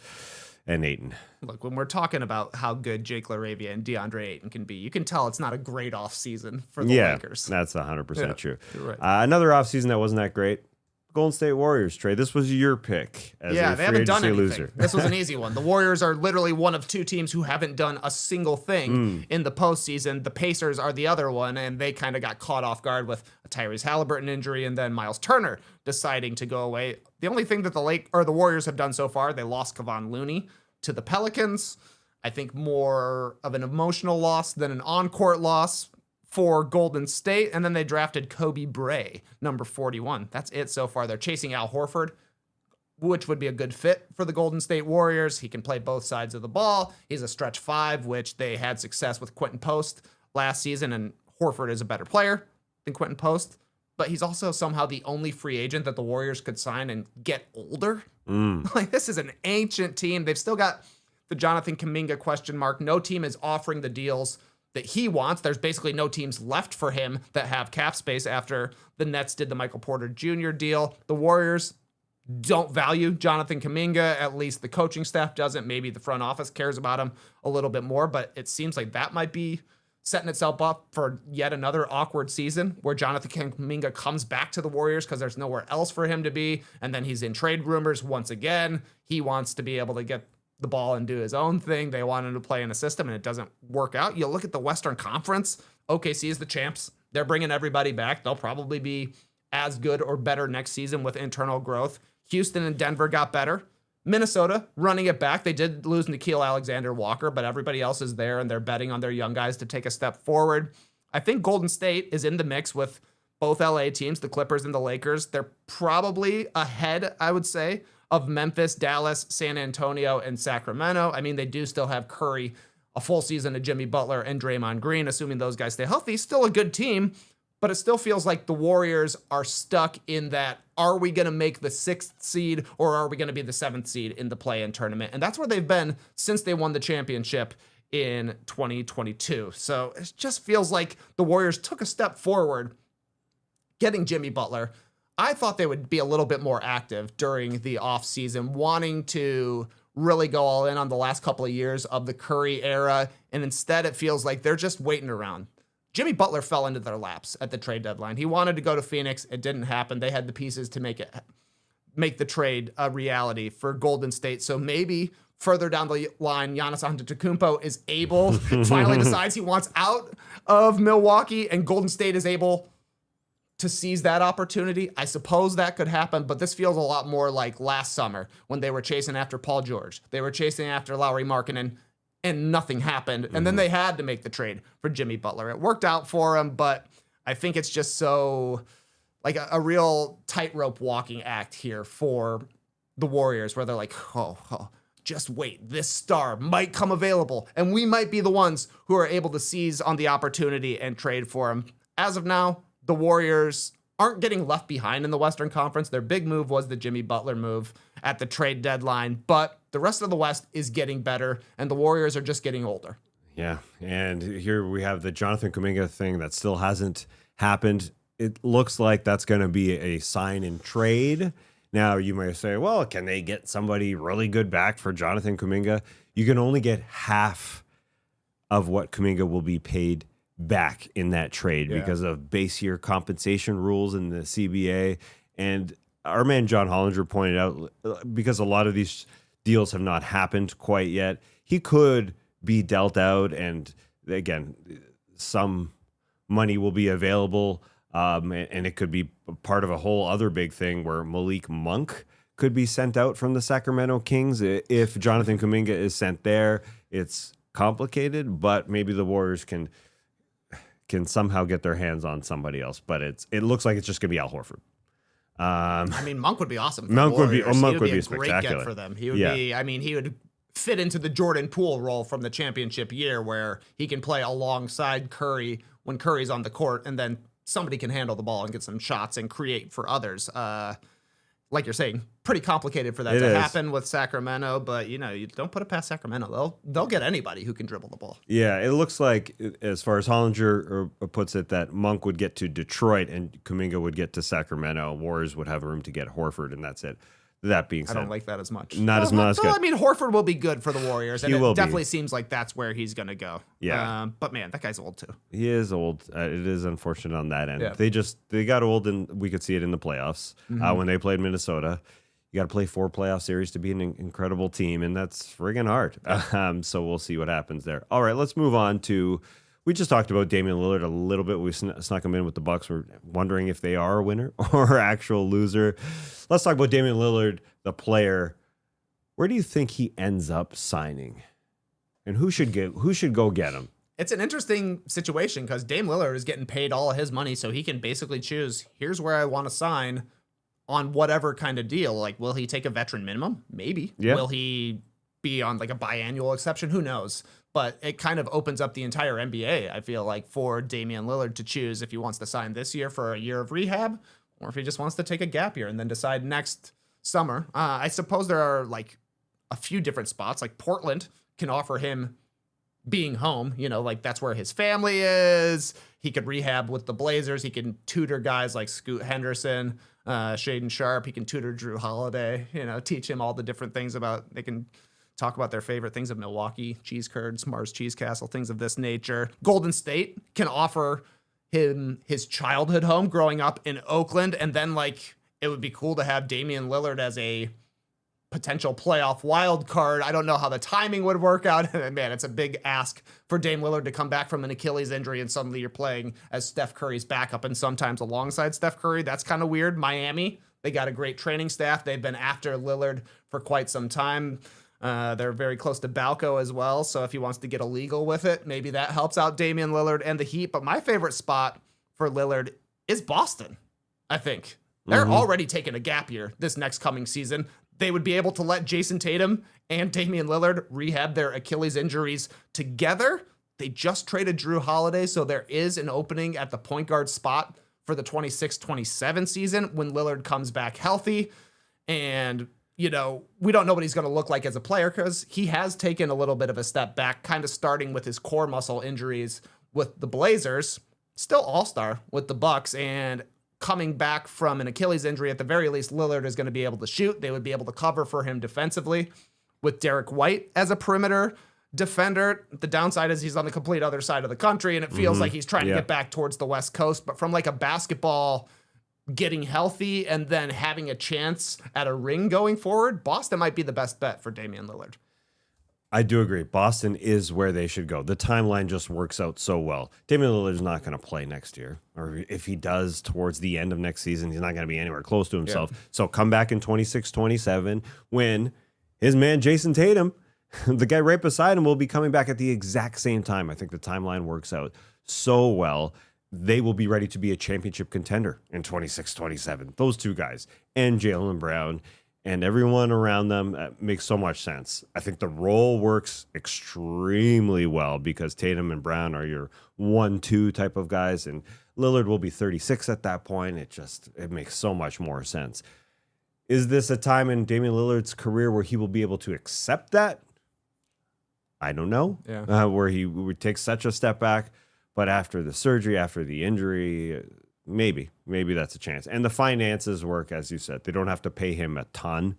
Ayton. Look, when we're talking about how good Jake LaRavia and DeAndre Ayton can be, you can tell it's not a great offseason for the Lakers. That's 100% true. You're right. Another offseason that wasn't that great. Golden State Warriors trade. This was your pick as they haven't done anything. Loser. This was an easy one. The Warriors are literally one of 2 teams who haven't done a single thing in the postseason. The Pacers are the other one, and they kind of got caught off guard with a Tyrese Halliburton injury and then Miles Turner deciding to go away. The only thing that the Warriors have done so far, they lost Kevon Looney to the Pelicans. I think more of an emotional loss than an on-court loss for Golden State, and then they drafted Kobe Bray, number 41. That's it so far. They're chasing Al Horford, which would be a good fit for the Golden State Warriors. He can play both sides of the ball. He's a stretch 5, which they had success with Quentin Post last season, and Horford is a better player than Quentin Post, but he's also somehow the only free agent that the Warriors could sign and get older. Like, this is an ancient team. They've still got the Jonathan Kuminga question mark. No team is offering the deals that he wants. There's basically no teams left for him that have cap space after the Nets did the Michael Porter Jr. deal. The Warriors don't value Jonathan Kuminga. At least the coaching staff doesn't. Maybe the front office cares about him a little bit more, but it seems like that might be setting itself up for yet another awkward season where Jonathan Kuminga comes back to the Warriors because there's nowhere else for him to be, and then he's in trade rumors once again. He wants to be able to get the ball and do his own thing. They want him to play in a system, and it doesn't work out. You look at the Western Conference, OKC is the champs. They're bringing everybody back. They'll probably be as good or better next season with internal growth. Houston and Denver got better. Minnesota running it back. They did lose Nickeil Alexander-Walker, but everybody else is there, and they're betting on their young guys to take a step forward. I think Golden State is in the mix with both LA teams, the Clippers and the Lakers. They're probably ahead, I would say, of Memphis, Dallas, San Antonio, and Sacramento. I mean, they do still have Curry, a full season of Jimmy Butler, and Draymond Green, assuming those guys stay healthy. Still a good team, but it still feels like the Warriors are stuck in that, are we going to make the 6th seed or are we going to be the 7th seed in the play-in tournament? And that's where they've been since they won the championship in 2022. So it just feels like the Warriors took a step forward getting Jimmy Butler. I thought they would be a little bit more active during the offseason, wanting to really go all in on the last couple of years of the Curry era, and instead it feels like they're just waiting around. Jimmy Butler fell into their laps at the trade deadline. He wanted to go to Phoenix. It didn't happen. They had the pieces to make the trade a reality for Golden State. So maybe further down the line, Giannis Antetokounmpo is able, finally decides he wants out of Milwaukee, and Golden State is able to seize that opportunity. I suppose that could happen, but this feels a lot more like last summer when they were chasing after Paul George. They were chasing after Lauri Markkanen, and nothing happened. And then they had to make the trade for Jimmy Butler. It worked out for him, but I think it's just so like a real tightrope walking act here for the Warriors, where they're like, oh, just wait, this star might come available, and we might be the ones who are able to seize on the opportunity and trade for him. As of now, the Warriors aren't getting left behind in the Western Conference. Their big move was the Jimmy Butler move at the trade deadline, but the rest of the West is getting better, and the Warriors are just getting older. Yeah, and here we have the Jonathan Kuminga thing that still hasn't happened. It looks like that's going to be a sign and trade. Now, you might say, well, can they get somebody really good back for Jonathan Kuminga? You can only get half of what Kuminga will be paid back in that trade because of base year compensation rules in the CBA. And our man John Hollinger pointed out, because a lot of these deals have not happened quite yet. He could be dealt out, and again, some money will be available, and it could be part of a whole other big thing where Malik Monk could be sent out from the Sacramento Kings. If Jonathan Kuminga is sent there, it's complicated, but maybe the Warriors can somehow get their hands on somebody else. But it looks like it's just going to be Al Horford. I mean, Monk would be awesome. For Monk the would be Warriors. Monk would a be great spectacular get for them. He would be. I mean, he would fit into the Jordan Poole role from the championship year, where he can play alongside Curry when Curry's on the court, and then somebody can handle the ball and get some shots and create for others. Like you're saying, pretty complicated for that to happen with Sacramento, but you don't put it past Sacramento. They'll get anybody who can dribble the ball. Yeah, it looks like, as far as Hollinger puts it, that Monk would get to Detroit and Kuminga would get to Sacramento. Warriors would have room to get Horford, and that's it. That being said, I don't like that as much. Not as much. I mean, Horford will be good for the Warriors, and it definitely be. Seems like that's where he's going to go. Yeah. But man, that guy's old too. He is old. It is unfortunate on that end. Yeah. They got old, and we could see it in the playoffs when they played Minnesota. You got to play 4 playoff series to be an incredible team, and that's friggin' hard. So we'll see what happens there. All right, let's move on to. We just talked about Damian Lillard a little bit. We snuck him in with the Bucks. We're wondering if they are a winner or actual loser. Let's talk about Damian Lillard, the player. Where do you think he ends up signing? And who should go get him? It's an interesting situation because Dame Lillard is getting paid all of his money, so he can basically choose, here's where I want to sign on whatever kind of deal. Like, will he take a veteran minimum? Maybe. Yeah. Will he be on like a biannual exception? Who knows? But it kind of opens up the entire NBA, I feel like, for Damian Lillard to choose if he wants to sign this year for a year of rehab or if he just wants to take a gap year and then decide next summer. I suppose there are like a few different spots. Like Portland can offer him being home, like that's where his family is. He could rehab with the Blazers. He can tutor guys like Scoot Henderson, Shaden Sharp. He can tutor Drew Holiday, teach him all the different things they can talk about their favorite things of Milwaukee, cheese curds, Mars Cheese Castle, things of this nature. Golden State can offer him his childhood home growing up in Oakland. And then it would be cool to have Damian Lillard as a potential playoff wild card. I don't know how the timing would work out. Man, it's a big ask for Dame Lillard to come back from an Achilles injury and suddenly you're playing as Steph Curry's backup and sometimes alongside Steph Curry. That's kind of weird. Miami, they got a great training staff. They've been after Lillard for quite some time. They're very close to Balco as well. So if he wants to get illegal with it, maybe that helps out Damian Lillard and the Heat. But my favorite spot for Lillard is Boston, I think. They're already taking a gap year this next coming season. They would be able to let Jason Tatum and Damian Lillard rehab their Achilles injuries together. They just traded Drew Holiday, so there is an opening at the point guard spot for the 26-27 season when Lillard comes back healthy. And, we don't know what he's going to look like as a player because he has taken a little bit of a step back, kind of starting with his core muscle injuries with the Blazers, still all-star with the Bucks, and coming back from an Achilles injury, at the very least, Lillard is going to be able to shoot. They would be able to cover for him defensively with Derek White as a perimeter defender. The downside is he's on the complete other side of the country, and it feels like he's trying to get back towards the West Coast. But from a basketball getting healthy and then having a chance at a ring going forward, Boston might be the best bet for Damian Lillard. I do agree. Boston is where they should go. The timeline just works out so well. Damian Lillard's not going to play next year. Or if he does towards the end of next season, he's not going to be anywhere close to himself. Yeah. So come back in 26-27 when his man Jason Tatum, the guy right beside him, will be coming back at the exact same time. I think the timeline works out so well. They will be ready to be a championship contender in 26-27. Those two guys and Jaylen Brown and everyone around them makes so much sense. I think the role works extremely well because Tatum and Brown are your 1-2 type of guys, and Lillard will be 36 at that point. It makes so much more sense. Is this a time in Damian Lillard's career where he will be able to accept that? I don't know. Yeah. Where he would take such a step back, but after the surgery, after the injury, maybe that's a chance. And the finances work, as you said. They don't have to pay him a ton.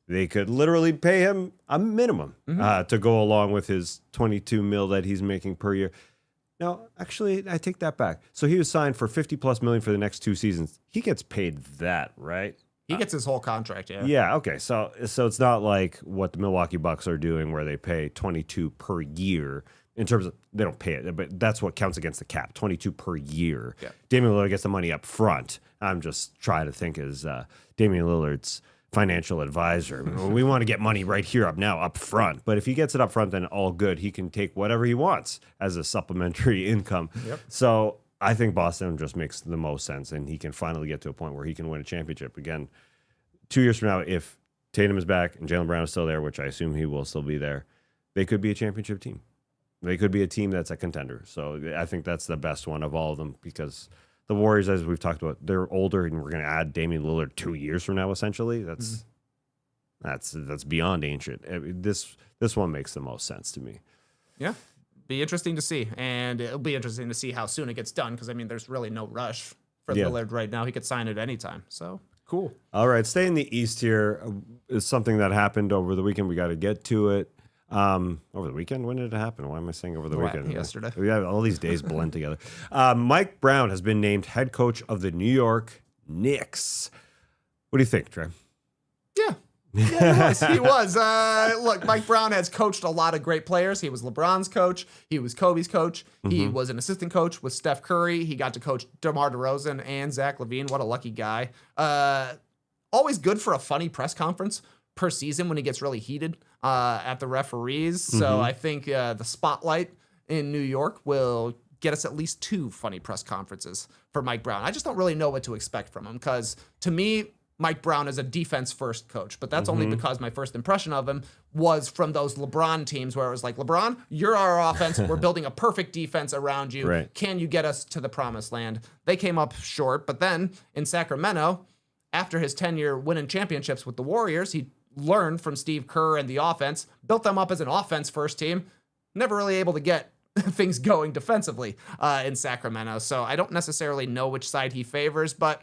They could literally pay him a minimum to go along with his $22 million that he's making per year. Now, actually, I take that back. So he was signed for $50+ million for the next 2 seasons. He gets paid that, right? He gets his whole contract, yeah. Yeah, okay. So it's not like what the Milwaukee Bucks are doing where they pay 22 per year in terms of they don't pay it, but that's what counts against the cap, 22 per year. Yeah. Damian Lillard gets the money up front. I'm just trying to think as Damian Lillard's financial advisor. We want to get money right here up front. But if he gets it up front, then all good. He can take whatever he wants as a supplementary income. Yep. So I think Boston just makes the most sense, and he can finally get to a point where he can win a championship. Again, 2 years from now, if Tatum is back and Jaylen Brown is still there, which I assume he will still be there, they could be a championship team. They could be a team that's a contender. So I think that's the best one of all of them because the Warriors, as we've talked about, they're older, and we're going to add Damian Lillard 2 years from now, essentially. That's beyond ancient. I mean, this one makes the most sense to me. Yeah. Be interesting to see. And it'll be interesting to see how soon it gets done because, I mean, there's really no rush for Lillard right now. He could sign at any time. So, cool. All right. Stay in the East here is something that happened over the weekend. We got to get to it. Over the weekend? When did it happen? Why am I saying over the weekend? Yesterday. Yeah, all these days blend together. Mike Brown has been named head coach of the New York Knicks. What do you think, Tre? Yeah. Yeah, he was. Look, Mike Brown has coached a lot of great players. He was LeBron's coach. He was Kobe's coach. He was an assistant coach with Steph Curry. He got to coach DeMar DeRozan and Zach LaVine. What a lucky guy. Always good for a funny press conference per season when he gets really heated at the referees. So I think the spotlight in New York will get us at least 2 funny press conferences for Mike Brown. I just don't really know what to expect from him because to me, Mike Brown is a defense-first coach, but that's only because my first impression of him was from those LeBron teams where it was like, LeBron, you're our offense. We're building a perfect defense around you. Right. Can you get us to the promised land? They came up short, but then in Sacramento, after his tenure winning championships with the Warriors, he learned from Steve Kerr and the offense, built them up as an offense-first team, never really able to get things going defensively in Sacramento. So I don't necessarily know which side he favors, but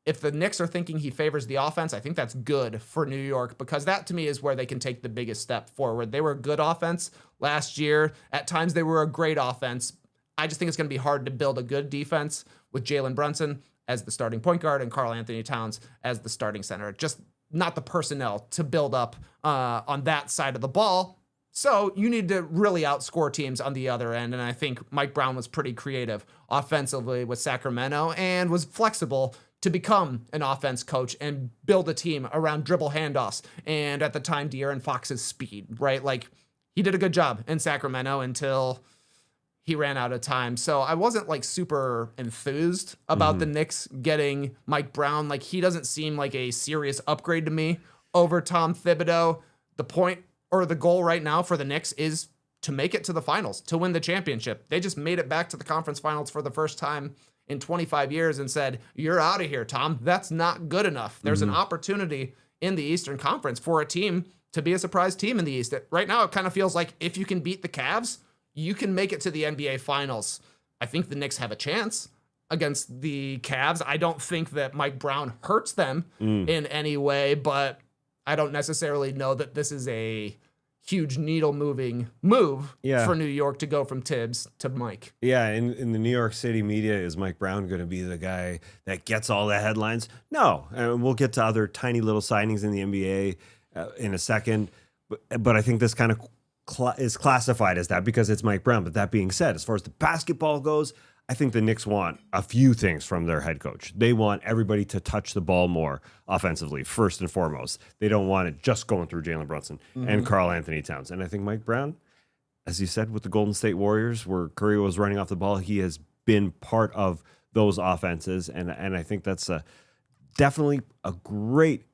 if the Knicks are thinking he favors the offense, I think that's good for New York because that to me is where they can take the biggest step forward. They were a good offense last year. At times they were a great offense. I just think it's going to be hard to build a good defense with Jalen Brunson as the starting point guard and Karl Anthony Towns as the starting center. Just not the personnel to build up on that side of the ball. So you need to really outscore teams on the other end. And I think Mike Brown was pretty creative offensively with Sacramento and was flexible to become an offense coach and build a team around dribble handoffs. And at the time, De'Aaron Fox's speed, right? Like he did a good job in Sacramento until he ran out of time. So I wasn't like super enthused about the Knicks getting Mike Brown. Like he doesn't seem like a serious upgrade to me over Tom Thibodeau. The point or the goal right now for the Knicks is to make it to the finals, to win the championship. They just made it back to the conference finals for the first time in 25 years and said, you're out of here, Tom. That's not good enough. There's an opportunity in the Eastern Conference for a team to be a surprise team in the East. Right now, it kind of feels like if you can beat the Cavs, you can make it to the NBA Finals. I think the Knicks have a chance against the Cavs. I don't think that Mike Brown hurts them in any way, but I don't necessarily know that this is a huge needle-moving move for New York to go from Tibbs to Mike. Yeah, in the New York City media, is Mike Brown going to be the guy that gets all the headlines? No, and we'll get to other tiny little signings in the NBA in a second, but I think this kind of is classified as that because it's Mike Brown. But that being said, as far as the basketball goes, I think the Knicks want a few things from their head coach. They want everybody to touch the ball more offensively, first and foremost. They don't want it just going through Jalen Brunson and Karl Anthony Towns. And I think Mike Brown, as you said, with the Golden State Warriors, where Curry was running off the ball, he has been part of those offenses. And I think that's definitely a great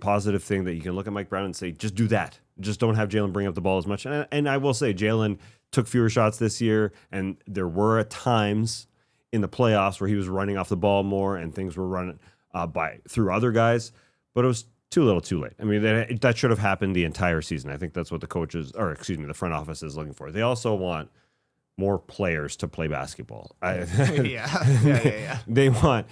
positive thing that you can look at Mike Brown and say, just do that. Just don't have Jalen bring up the ball as much. And I will say, Jalen took fewer shots this year, and there were times in the playoffs where he was running off the ball more and things were running through other guys, but it was too little too late. I mean, that should have happened the entire season. I think that's what the front office is looking for. They also want more players to play basketball. Yeah. They want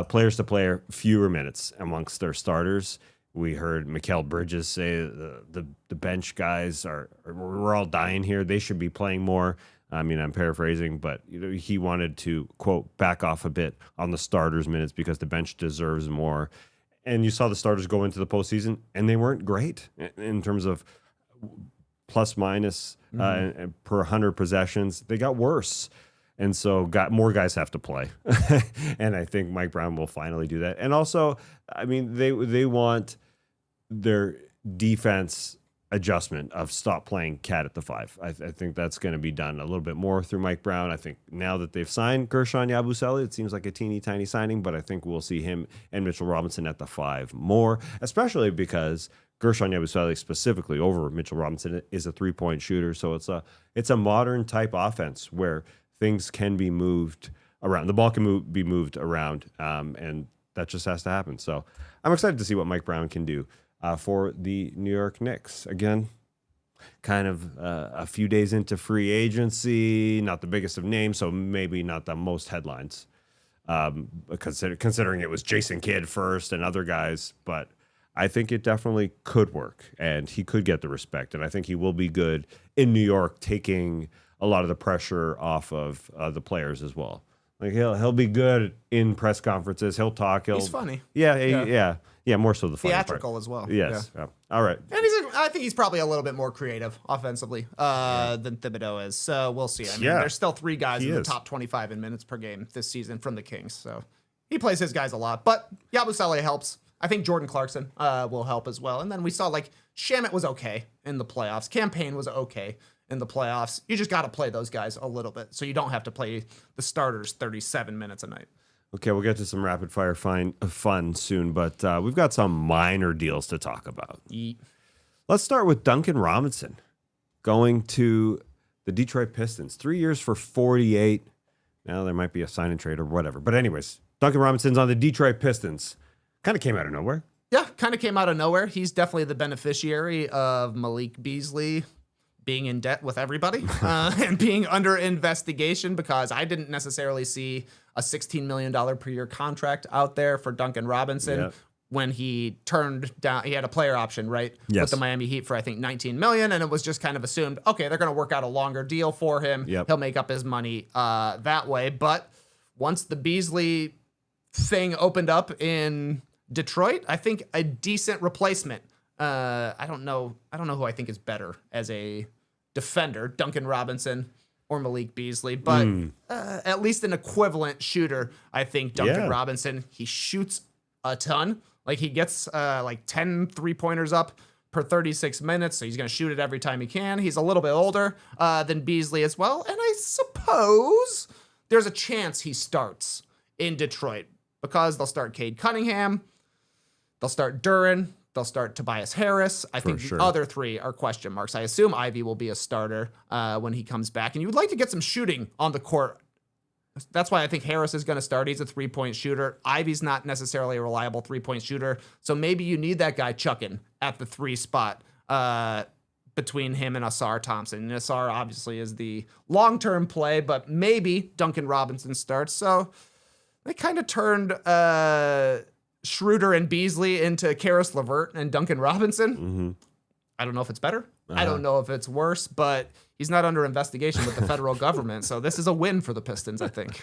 players to play fewer minutes amongst their starters. We heard Mikal Bridges say the bench guys we're all dying here. They should be playing more. I mean, I'm paraphrasing, but he wanted to, quote, back off a bit on the starters' minutes because the bench deserves more. And you saw the starters go into the postseason, and they weren't great in terms of plus minus per 100 possessions. They got worse. And so more guys have to play. And I think Mike Brown will finally do that. And also, I mean, they want their defense adjustment of stop playing cat at the 5. I think that's going to be done a little bit more through Mike Brown. I think now that they've signed Gershon Yabusele, it seems like a teeny tiny signing, but I think we'll see him and Mitchell Robinson at the 5 more, especially because Gershon Yabusele specifically over Mitchell Robinson is a 3-point shooter. So it's a modern type offense where things can be moved around. The ball can be moved around, and that just has to happen. So I'm excited to see what Mike Brown can do for the New York Knicks. Again, kind of a few days into free agency, not the biggest of names, so maybe not the most headlines, considering it was Jason Kidd first and other guys. But I think it definitely could work, and he could get the respect, and I think he will be good in New York, taking a lot of the pressure off of the players as well. Like he'll be good in press conferences. He'll talk. He's funny. Yeah. More so the funny theatrical part. as well. Yes. Yeah. All right. And I think he's probably a little bit more creative offensively than Thibodeau is. So we'll see. I mean, there's still 3 guys in the top 25 in minutes per game this season from the Kings. So he plays his guys a lot. But Yabusele helps. I think Jordan Clarkson will help as well. And then we saw Shamet was okay in the playoffs. Campaign was okay in the playoffs. You just got to play those guys a little bit, so you don't have to play the starters 37 minutes a night. Okay, we'll get to some rapid fire fun soon, but we've got some minor deals to talk about. Let's start with Duncan Robinson going to the Detroit Pistons. 3 years for 48. Now there might be a sign and trade or whatever. But anyways, Duncan Robinson's on the Detroit Pistons. Kind of came out of nowhere. Yeah, kind of came out of nowhere. He's definitely the beneficiary of Malik Beasley being in debt with everybody and being under investigation, because I didn't necessarily see a $16 million per year contract out there for Duncan Robinson when he turned down. He had a player option, right? Yes. With the Miami Heat for, I think, $19 million. And it was just kind of assumed, okay, they're going to work out a longer deal for him. Yep. He'll make up his money that way. But once the Beasley thing opened up in Detroit, I think a decent replacement. I don't know who I think is better as a defender, Duncan Robinson or Malik Beasley, but at least an equivalent shooter. I think Duncan Robinson, he shoots a ton. Like he gets 10 3-pointers up per 36 minutes, so he's going to shoot it every time he can. He's a little bit older than Beasley as well, and I suppose there's a chance he starts in Detroit because they'll start Cade Cunningham, they'll start Duren, they'll start Tobias Harris. I think the other 3 are question marks. I assume Ivy will be a starter when he comes back. And you would like to get some shooting on the court. That's why I think Harris is going to start. He's a 3-point shooter. Ivy's not necessarily a reliable 3-point shooter. So maybe you need that guy chucking at the 3 spot between him and Asar Thompson. And Asar obviously is the long-term play, but maybe Duncan Robinson starts. So they kind of turned Schroder and Beasley into Karis LeVert and Duncan Robinson. Mm-hmm. I don't know if it's better. I don't know if it's worse, but he's not under investigation with the federal government. So this is a win for the Pistons, I think.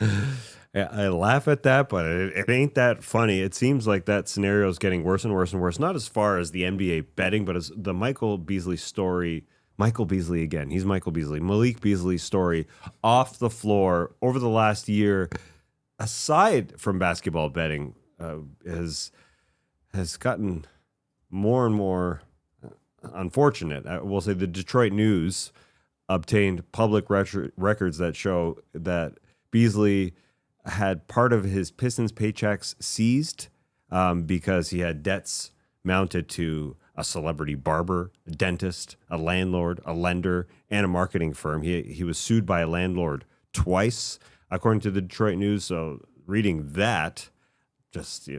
Yeah, I laugh at that, but it ain't that funny. It seems like that scenario is getting worse and worse and worse. Not as far as the NBA betting, but as the Michael Beasley story. Michael Beasley again. He's Michael Beasley. Malik Beasley's story off the floor over the last year, aside from basketball betting, has gotten more and more unfortunate. I will say the Detroit News obtained public records that show that Beasley had part of his Pistons paychecks seized because he had debts mounted to a celebrity barber, a dentist, a landlord, a lender, and a marketing firm. He was sued by a landlord twice, according to the Detroit News. So reading that, just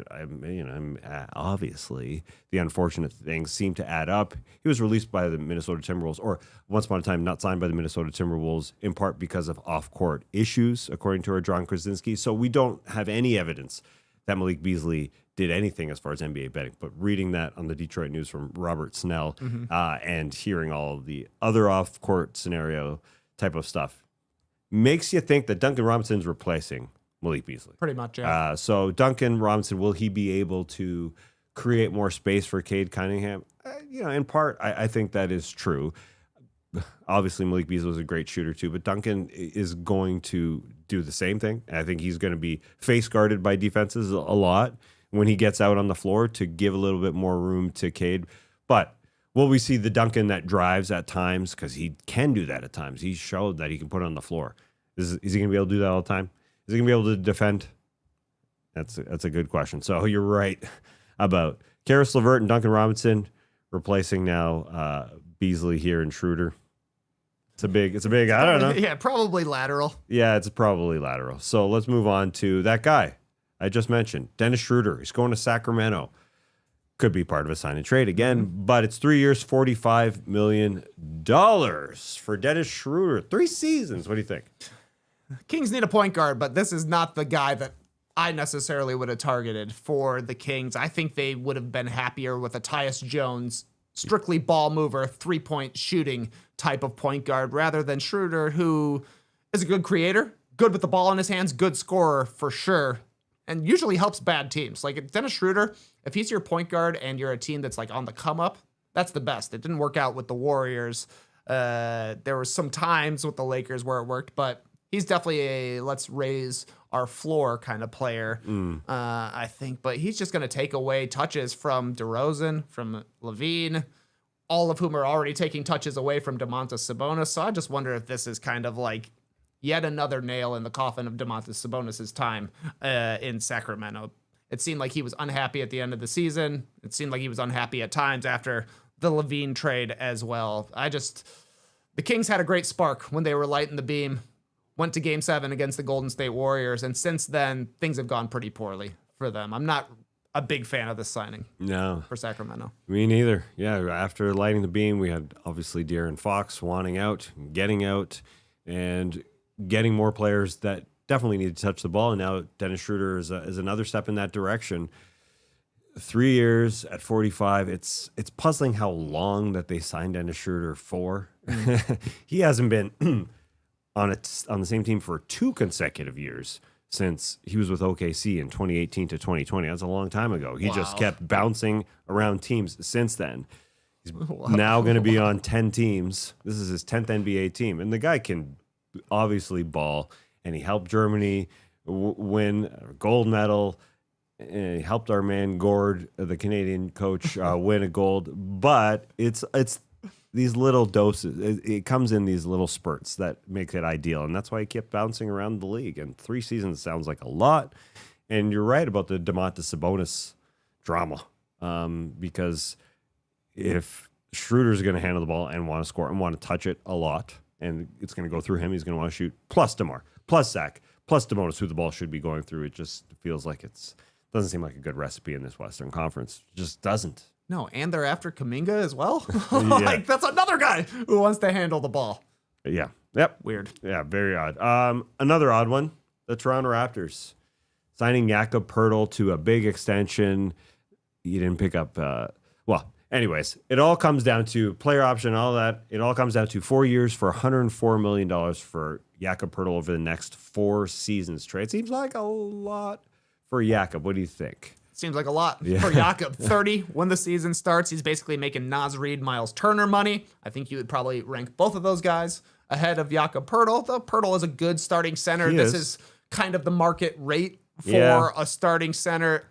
obviously the unfortunate things seem to add up. He was released by the Minnesota Timberwolves, or once upon a time not signed by the Minnesota Timberwolves, in part because of off-court issues, according to our John Krasinski. So we don't have any evidence that Malik Beasley did anything as far as NBA betting. But reading that on the Detroit News from Robert Snell and hearing all of the other off-court scenario type of stuff makes you think that Duncan Robinson's replacing Malik Beasley. Pretty much, yeah. So Duncan Robinson, will he be able to create more space for Cade Cunningham. In part, I think that is true. Obviously, Malik Beasley was a great shooter too, but Duncan is going to do the same thing. I think he's going to be face guarded by defenses a lot when he gets out on the floor to give a little bit more room to Cade. But will we see the Duncan that drives at times? Because he can do that at times. He showed that he can put it on the floor. Is he going to be able to do that all the time? Is he going to be able to defend? That's a good question. So you're right about Karis LeVert and Duncan Robinson replacing now Beasley here and Schroder. It's a big, I don't know. Yeah, probably lateral. Yeah, it's probably lateral. So let's move on to that guy I just mentioned, Dennis Schroder. He's going to Sacramento. Could be part of a sign and trade again, but it's 3 years, $45 million for Dennis Schroder. 3 seasons. What do you think? Kings need a point guard, but this is not the guy that I necessarily would have targeted for the Kings. I think they would have been happier with a Tyus Jones, strictly ball mover, 3-point shooting type of point guard, rather than Schroder, who is a good creator, good with the ball in his hands, good scorer for sure, and usually helps bad teams. Like Dennis Schroder, if he's your point guard and you're a team that's like on the come up, that's the best. It didn't work out with the Warriors. There were some times with the Lakers where it worked, but he's definitely a let's raise our floor kind of player, I think. But he's just going to take away touches from DeRozan, from Levine, all of whom are already taking touches away from Domantas Sabonis. So I just wonder if this is kind of like yet another nail in the coffin of Domantas Sabonis' time in Sacramento. It seemed like he was unhappy at the end of the season. It seemed like he was unhappy at times after the Levine trade as well. The Kings had a great spark when they were lighting the beam. Went to Game 7 against the Golden State Warriors, and since then, things have gone pretty poorly for them. I'm not a big fan of this signing. No. For Sacramento. Me neither. Yeah, after lighting the beam, we had obviously De'Aaron Fox wanting out, and getting more players that definitely need to touch the ball. And now Dennis Schroder is another step in that direction. 3 years at 45. It's puzzling how long that they signed Dennis Schroder for. He hasn't been on the same team for 2 consecutive years since he was with OKC in 2018 to 2020. That's a long time ago. He just kept bouncing around teams since then. He's now going to be on 10 teams. This is his 10th NBA team. And the guy can obviously ball, and he helped Germany win a gold medal. And he helped our man Gord, the Canadian coach, win a gold. But it's these little doses. It comes in these little spurts that make it ideal, and that's why he kept bouncing around the league. And 3 seasons sounds like a lot. And you're right about the Domantas Sabonis drama, because if Schroeder's going to handle the ball and want to score and want to touch it a lot, and it's going to go through him, he's going to want to shoot. Plus DeMar, plus Zach, plus Domantas, who the ball should be going through. It just feels like doesn't seem like a good recipe in this Western Conference. It just doesn't. No, and they're after Kuminga as well. Like that's another guy who wants to handle the ball. Yeah. Yep. Weird. Yeah, very odd. Another odd one, the Toronto Raptors signing Jakob Poeltl to a big extension. You didn't pick up anyways, it all comes down to player option, all that. It all comes down to 4 years for $104 million for Jakob Poeltl over the next 4 seasons. Trade seems like a lot for Jakob. What do you think? Seems like a lot for Jakob. 30 when the season starts. He's basically making Naz Reid, Miles Turner money. I think you would probably rank both of those guys ahead of Jakob Poeltl. Though Poeltl is a good starting center. This is kind of the market rate for a starting center.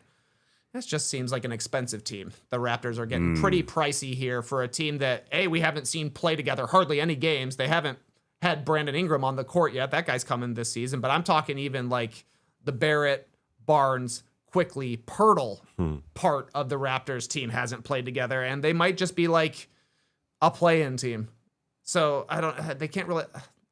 This just seems like an expensive team. The Raptors are getting pretty pricey here for a team that, we haven't seen play together hardly any games. They haven't had Brandon Ingram on the court yet. That guy's coming this season. But I'm talking even like the Barrett, Barnes, Quickly, Poeltl part of the Raptors team hasn't played together, and they might just be like a play-in team. So they can't really,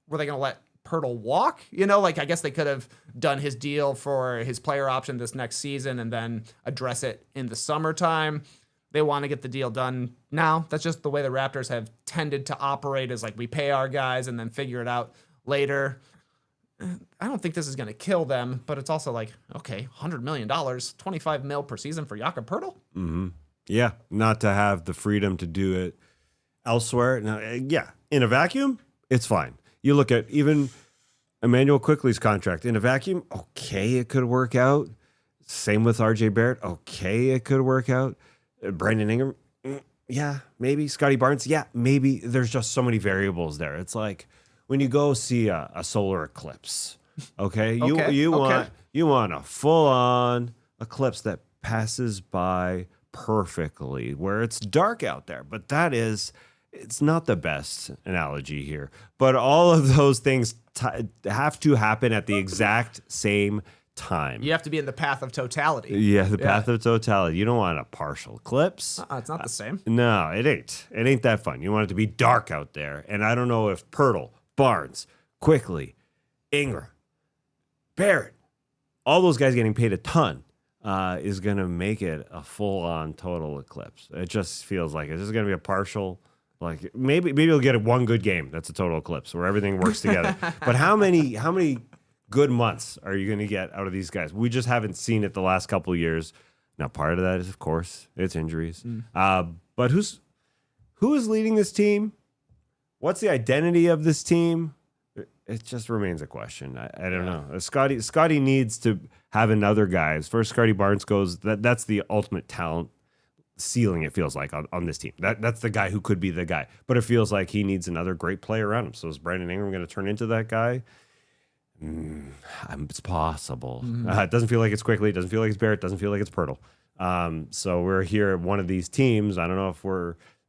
were they going to let Poeltl walk? I guess they could have done his deal for his player option this next season and then address it in the summertime. They want to get the deal done now. That's just the way the Raptors have tended to operate, is like we pay our guys and then figure it out later. I don't think this is going to kill them, but it's also like, okay, $100 million, $25 mil per season for Jakob Poeltl? Mm-hmm. Yeah, not to have the freedom to do it elsewhere. Now, in a vacuum, it's fine. You look at even Emmanuel Quickley's contract. In a vacuum, okay, it could work out. Same with RJ Barrett. Okay, it could work out. Brandon Ingram, yeah, maybe. Scotty Barnes, yeah, maybe. There's just so many variables there. It's like when you go see a solar eclipse. Okay, you want a full-on eclipse that passes by perfectly, where it's dark out there. But it's not the best analogy here. But all of those things have to happen at the exact same time. You have to be in the path of totality. Yeah, the path of totality. You don't want a partial eclipse. It's not the same. No, it ain't. It ain't that fun. You want it to be dark out there. And I don't know if Poeltl, Barnes, Quickly, Ingram, Barrett, all those guys getting paid a ton is going to make it a full-on total eclipse. It just feels like it's just going to be a partial, like maybe you'll get one good game that's a total eclipse where everything works together. But how many good months are you going to get out of these guys? We just haven't seen it the last couple of years. Now, part of that is, of course, it's injuries. But who is leading this team? What's the identity of this team? It just remains a question. I don't know. Scotty needs to have another guy. As far as Scotty Barnes goes, that's the ultimate talent ceiling, it feels like, on this team. That's the guy who could be the guy. But it feels like he needs another great player around him. So is Brandon Ingram going to turn into that guy? It's possible. It doesn't feel like it's Quickly. It doesn't feel like it's Barrett. It doesn't feel like it's Poeltl. So we're here at one of these teams. I don't know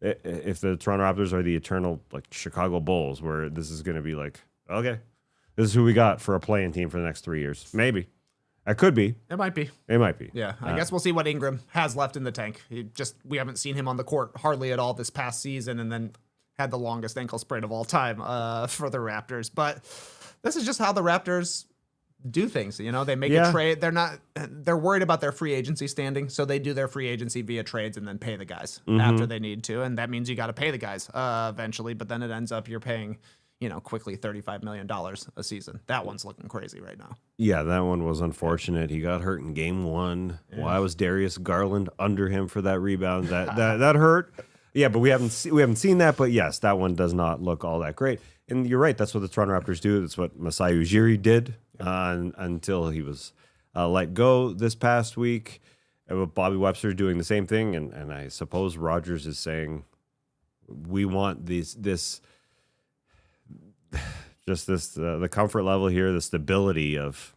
if the Toronto Raptors are the eternal like Chicago Bulls, where this is going to be like, okay, this is who we got for a play-in team for the next 3 years. Maybe. It could be. It might be. It might be. Yeah, I guess we'll see what Ingram has left in the tank. We haven't seen him on the court hardly at all this past season, and then had the longest ankle sprain of all time for the Raptors. But this is just how the Raptors do things. You know, they make a trade. They're worried about their free agency standing, so they do their free agency via trades and then pay the guys after they need to. And that means you got to pay the guys eventually, but then it ends up you're paying, Quickly $35 million a season. That one's looking crazy right now. Yeah, that one was unfortunate. He got hurt in game 1. Yeah. Why was Darius Garland under him for that rebound? That hurt. Yeah, but we haven't seen that. But yes, that one does not look all that great. And you're right. That's what the Toronto Raptors do. That's what Masai Ujiri did until he was let go this past week. And Bobby Webster doing the same thing. And I suppose Rodgers is saying, we want the comfort level here, the stability of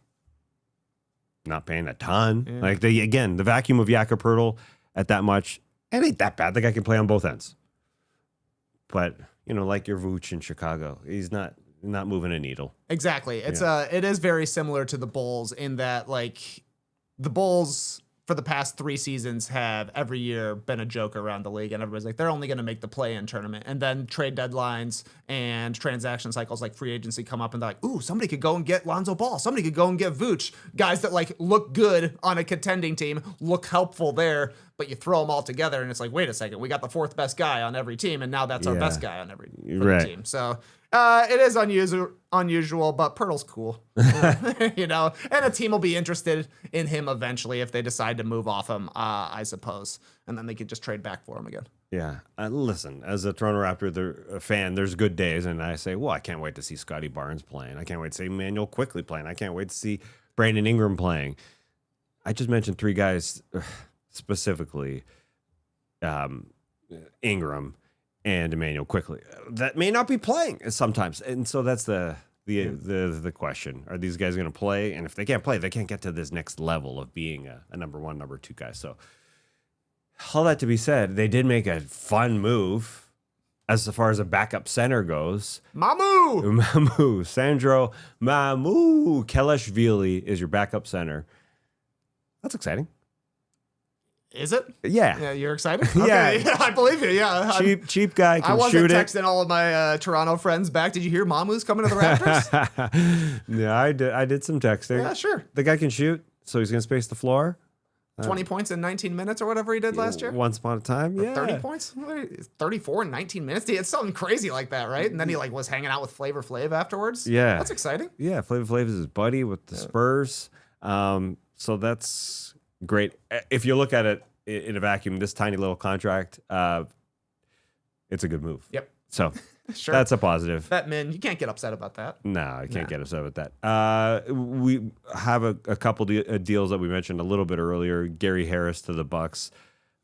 not paying a ton. Yeah. Like the vacuum of Jakob Poeltl at that much, it ain't that bad. The guy can play on both ends. But, like your Vooch in Chicago, he's not moving a needle. Exactly. It is very similar to the Bulls in that, like, the Bulls for the past 3 seasons have every year been a joke around the league, and everybody's like, they're only going to make the play-in tournament. And then trade deadlines and transaction cycles like free agency come up, and they're like, ooh, somebody could go and get Lonzo Ball. Somebody could go and get Vooch. Guys that like look good on a contending team, look helpful there, but you throw them all together, and it's like, wait a second, we got the 4th best guy on every team, and now that's our best guy on every team. So it is unusual, but Poeltl's cool, and a team will be interested in him eventually if they decide to move off him, I suppose, and then they could just trade back for him again. Yeah. Listen, as a Toronto Raptor fan, there's good days, and I say, well, I can't wait to see Scotty Barnes playing. I can't wait to see Emmanuel Quickly playing. I can't wait to see Brandon Ingram playing. I just mentioned 3 guys specifically, Ingram and Emmanuel Quickly, that may not be playing sometimes. And so that's the question. Are these guys going to play? And if they can't play, they can't get to this next level of being a number 1, number 2 guy. So all that to be said, they did make a fun move as far as a backup center goes. Sandro Mamukelashvili is your backup center. That's exciting. Is it? Yeah. Yeah, you're excited? Okay. Yeah, I believe you. Yeah. Cheap guy can shoot it. I wasn't texting all of my Toronto friends back. Did you hear Mamu's coming to the Raptors? Yeah, I did some texting. Yeah, sure. The guy can shoot, so he's going to space the floor. 20 points in 19 minutes or whatever he did last year? Once upon a time, yeah. 30 points? 34 in 19 minutes? He had something crazy like that, right? And then he was hanging out with Flavor Flav afterwards? Yeah. That's exciting. Yeah, Flavor Flav is his buddy with the Spurs. So that's great. If you look at it in a vacuum, this tiny little contract, it's a good move. Yep. So Sure. That's a positive. Bet Min, you can't get upset about that. No, I can't get upset with that. We have a couple deals that we mentioned a little bit earlier. Garry Harris to the Bucks.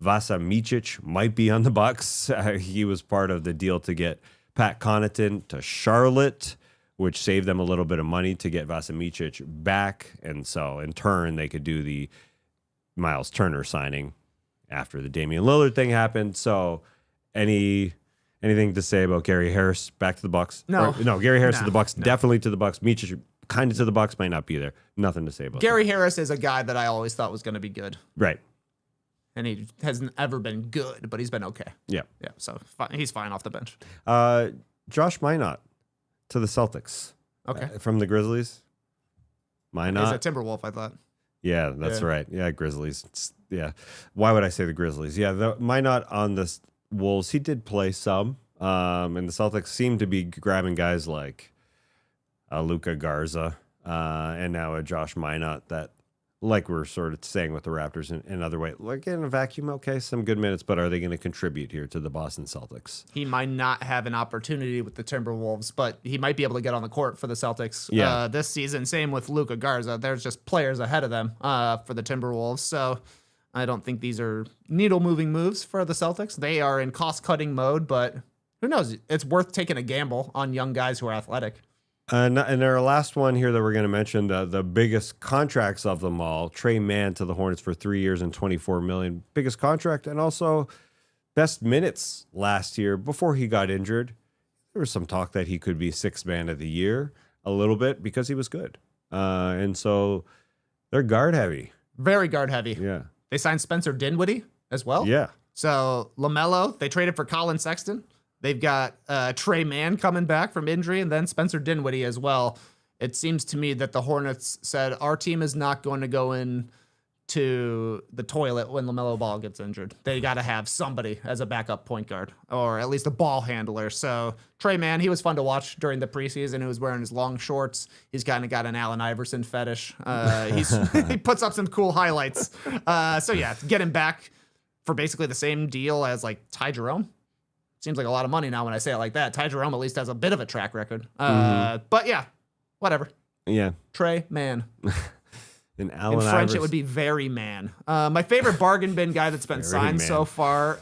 Micic might be on the Bucks. He was part of the deal to get Pat Connaughton to Charlotte, which saved them a little bit of money to get Micic back. And so in turn, they could do the Miles Turner signing after the Damian Lillard thing happened. So anything to say about Garry Harris back to the Bucks? No. Garry Harris to the Bucks, definitely to the Bucks. Micic kind of to the Bucks, might not be there. Nothing to say about Garry Harris is a guy that I always thought was going to be good. Right. And he hasn't ever been good, but he's been okay. Yeah. Yeah, so he's fine off the bench. Josh Minnott to the Celtics. Okay. From the Grizzlies. Minnott. He's a Timberwolf, I thought. Yeah, that's right. Yeah, Grizzlies. Yeah. Why would I say the Grizzlies? Yeah, Minnott on the Wolves, he did play some. And the Celtics seem to be grabbing guys like Luka Garza and now a Josh Minnott that, like we're sort of saying with the Raptors in other way, like in a vacuum, okay, some good minutes, but are they going to contribute here to the Boston Celtics? He might not have an opportunity with the Timberwolves, but he might be able to get on the court for the Celtics this season. Same with Luka Garza. There's just players ahead of them for the Timberwolves. So I don't think these are needle-moving moves for the Celtics. They are in cost-cutting mode, but who knows? It's worth taking a gamble on young guys who are athletic. And our last one here that we're going to mention, the biggest contracts of them all, Tre Mann to the Hornets for 3 years and $24 million. Biggest contract and also best minutes last year before he got injured. There was some talk that he could be sixth man of the year a little bit because he was good. And so they're guard heavy. Very guard heavy. Yeah. They signed Spencer Dinwiddie as well. Yeah. So LaMelo, they traded for Colin Sexton. They've got Tre Mann coming back from injury, and then Spencer Dinwiddie as well. It seems to me that the Hornets said, our team is not going to go in to the toilet when LaMelo Ball gets injured. They got to have somebody as a backup point guard, or at least a ball handler. So Tre Mann, he was fun to watch during the preseason. He was wearing his long shorts. He's kind of got an Allen Iverson fetish. He puts up some cool highlights. So yeah, get him back for basically the same deal as like Ty Jerome. Seems like a lot of money now when I say it like that. Ty Jerome at least has a bit of a track record. But yeah, whatever. Yeah. Tre Mann. In French, Iverson. It would be very man. My favorite bargain bin guy that's been signed so far,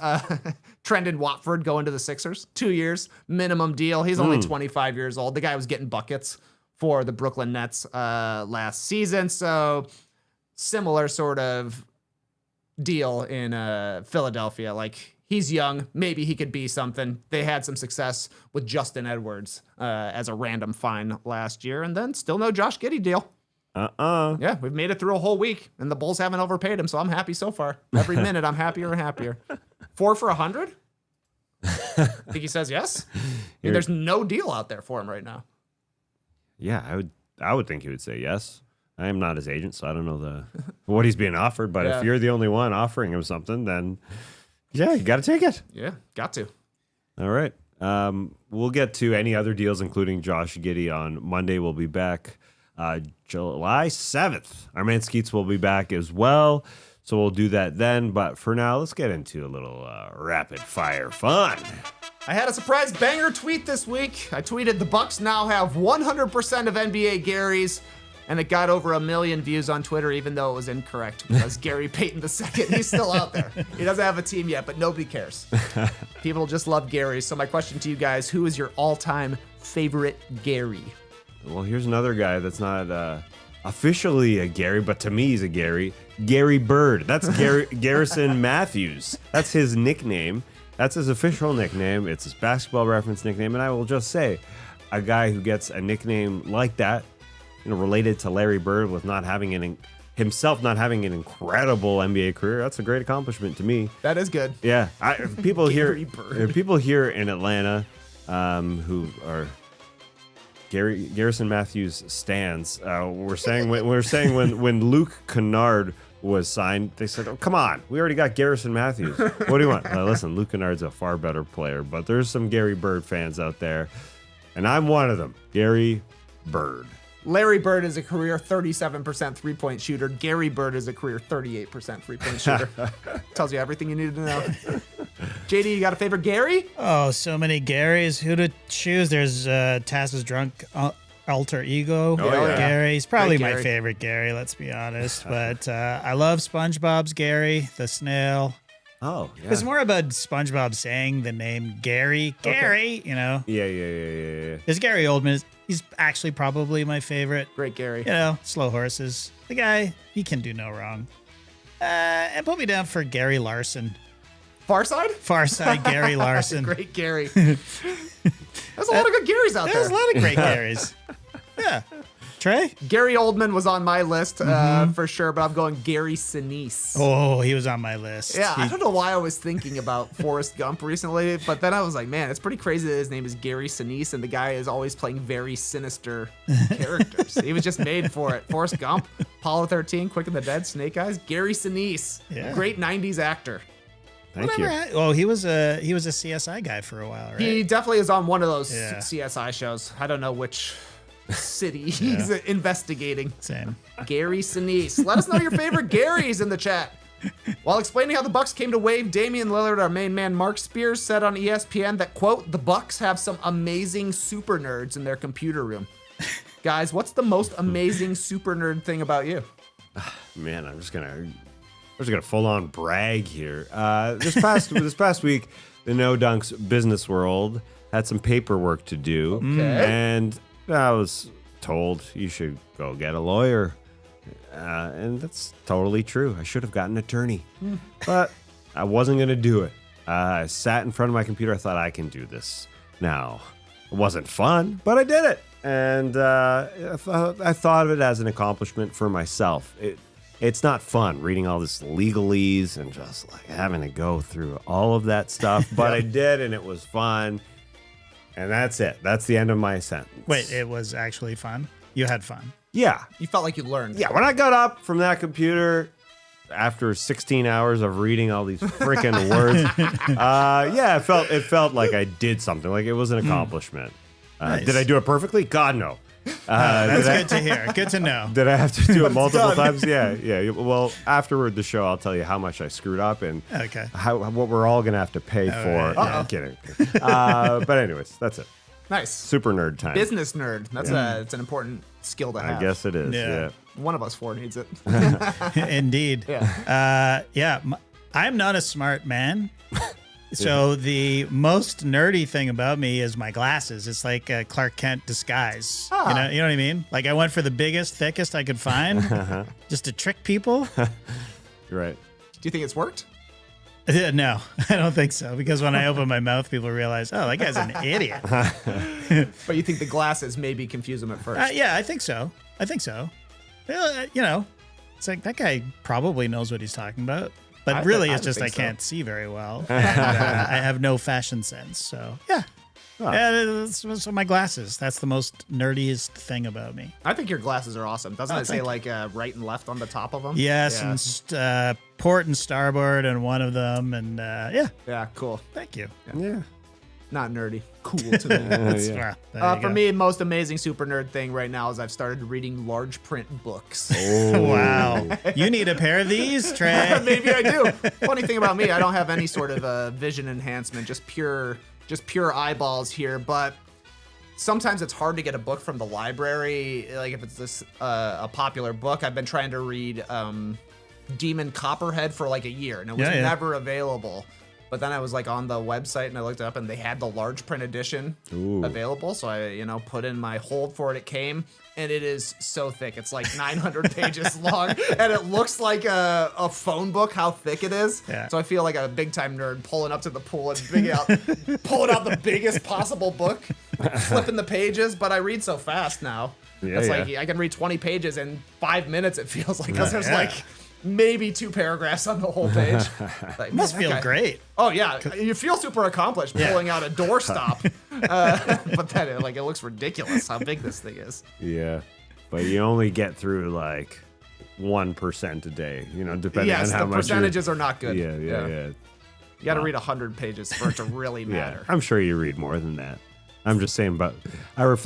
Trendon Watford going to the Sixers. 2 years, minimum deal. He's only 25 years old. The guy was getting buckets for the Brooklyn Nets last season. So similar sort of deal in Philadelphia. Like, he's young. Maybe he could be something. They had some success with Justin Edwards as a random find last year. And then still no Josh Giddey deal. Yeah, we've made it through a whole week, and the Bulls haven't overpaid him, so I'm happy so far. Every minute, I'm happier and happier. 4 for $100? Think he says yes? I mean, there's no deal out there for him right now. Yeah, I would think he would say yes. I am not his agent, so I don't know what he's being offered. But if you're the only one offering him something, then yeah, you got to take it. Yeah, got to. All right. We'll get to any other deals, including Josh Giddey, on Monday. We'll be back July 7th. Our man Skeets will be back as well, so we'll do that then. But for now, let's get into a little rapid fire fun. I had a surprise banger tweet this week. I tweeted the Bucks now have 100% of NBA Garys, and it got over 1 million views on Twitter, even though it was incorrect because Gary Payton II, he's still out there. He doesn't have a team yet, but nobody cares. People just love Gary. So my question to you guys, who is your all-time favorite Gary? Well, here's another guy that's not officially a Gary, but to me he's a Gary. Gary Bird. That's Garrison Matthews. That's his nickname. That's his official nickname. It's his basketball reference nickname. And I will just say, a guy who gets a nickname like that, related to Larry Bird with not having an incredible NBA career, that's a great accomplishment to me. That is good. Yeah. People here in Atlanta who are Garrison Matthews stands. We're saying when Luke Kennard was signed, they said, "Oh, come on, we already got Garrison Matthews. What do you want?" Listen, Luke Kennard's a far better player, but there's some Gary Bird fans out there, and I'm one of them. Gary Bird. Larry Bird is a career 37% three-point shooter. Gary Bird is a career 38% three-point shooter. Tells you everything you needed to know. JD, you got a favorite Garry? Oh, so many Garys. Who to choose? There's Taz's drunk alter ego, yeah. Garry. He's probably Great my Garry. favorite Garry, let's be honest. But I love SpongeBob's Garry, the snail. Oh, yeah. It's more about SpongeBob saying the name Gary. Gary, you know. Yeah. There's Gary Oldman. He's actually probably my favorite. Great Garry. You know, slow horses. The guy, he can do no wrong. And put me down for Gary Larson. Farside? Farside Gary Larson. Great Garry. There's a lot of good Garys out There's a there. lot of great Garys. Yeah. Trey? Gary Oldman was on my list for sure, but I'm going Gary Sinise. Oh, he was on my list. Yeah, I don't know why I was thinking about Forrest Gump recently, but then I was like, man, it's pretty crazy that his name is Gary Sinise and the guy is always playing very sinister characters. He was just made for it. Forrest Gump, Apollo 13, Quick and the Dead, Snake Eyes, Gary Sinise. Yeah. Great 90s actor. Thank you. Oh, he was a CSI guy for a while, right? He definitely is on one of those Yeah. CSI shows. I don't know which city he's investigating. Same. Gary Sinise. Let us know your favorite Garys in the chat. While explaining how the Bucks came to waive Damian Lillard, our main man Mark Spears said on ESPN that, quote, the Bucks have some amazing super nerds in their computer room. Guys, what's the most amazing super nerd thing about you? Man, I'm just gonna full on brag here. This past week, the No Dunks business world had some paperwork to do, Okay. and I was told you should go get a lawyer, and that's totally true. I should have gotten an attorney, but I wasn't gonna do it. I sat in front of my computer. I thought I can do this. Now, it wasn't fun, but I did it, and I thought of it as an accomplishment for myself. It's not fun reading all this legalese and just like having to go through all of that stuff, but I did, and it was fun. And that's it. That's the end of my sentence. Wait, it was actually fun? You had fun? Yeah. You felt like you learned. Yeah, when I got up from that computer after 16 hours of reading all these freaking words, it felt like I did something. Like it was an accomplishment. Nice. Did I do it perfectly? God, no. That's good to hear. Good to know. Did I have to do it multiple times? Yeah. Well, afterward the show, I'll tell you how much I screwed up and Okay. what we're all gonna have to pay for. right. No, I'm kidding. But anyways, that's it. Nice. Super nerd time. Business nerd. That's it's an important skill to have. I guess it is. Yeah. Yeah. One of us four needs it. Indeed. Yeah. I'm not a smart man. So the most nerdy thing about me is my glasses. It's like a Clark Kent disguise. You know what I mean? Like I went for the biggest, thickest I could find just to trick people. You're right. Do you think it's worked? No, I don't think so. Because when I open my mouth, people realize, oh, that guy's an idiot. But you think the glasses maybe confuse them at first? Yeah, I think so. You know, it's like that guy probably knows what he's talking about. But really, it's just I can't see very well. And, I have no fashion sense. So, yeah. Oh. Yeah, so my glasses. That's the most nerdiest thing about me. I think your glasses are awesome. Doesn't it say thank like right and left on the top of them? Yes, Yeah. and port and starboard and one of them. And yeah, Yeah, cool. thank you. Yeah. Not nerdy. Cool to me. Yeah, there you For go. me, most amazing super nerd thing right now is I've started reading large print books. Wow. You need a pair of these, Trey. Maybe I do. Funny thing about me, I don't have any sort of vision enhancement, just pure eyeballs here. But sometimes it's hard to get a book from the library. Like if it's a popular book, I've been trying to read Demon Copperhead for like a year, and it was never available. But then I was like on the website and I looked it up and they had the large print edition available. So I, put in my hold for it. It came and it is so thick. It's like 900 pages long and it looks like a phone book, how thick it is. Yeah. So I feel like a big time nerd pulling up to the pool and pulling out the biggest possible book, flipping the pages. But I read so fast now. Yeah, It's yeah. like I can read 20 pages in 5 minutes, it feels like, because there's like maybe 2 paragraphs on the whole page. Like, Must man, that feel guy- great. Oh yeah, you feel super accomplished pulling out a doorstop, but then it looks ridiculous how big this thing is. Yeah. But you only get through like 1% a day, depending Yes, on how the much percentages are not good. Yeah. You got to read 100 pages for it to really Yeah. matter. I'm sure you read more than that. I'm just saying, but I'm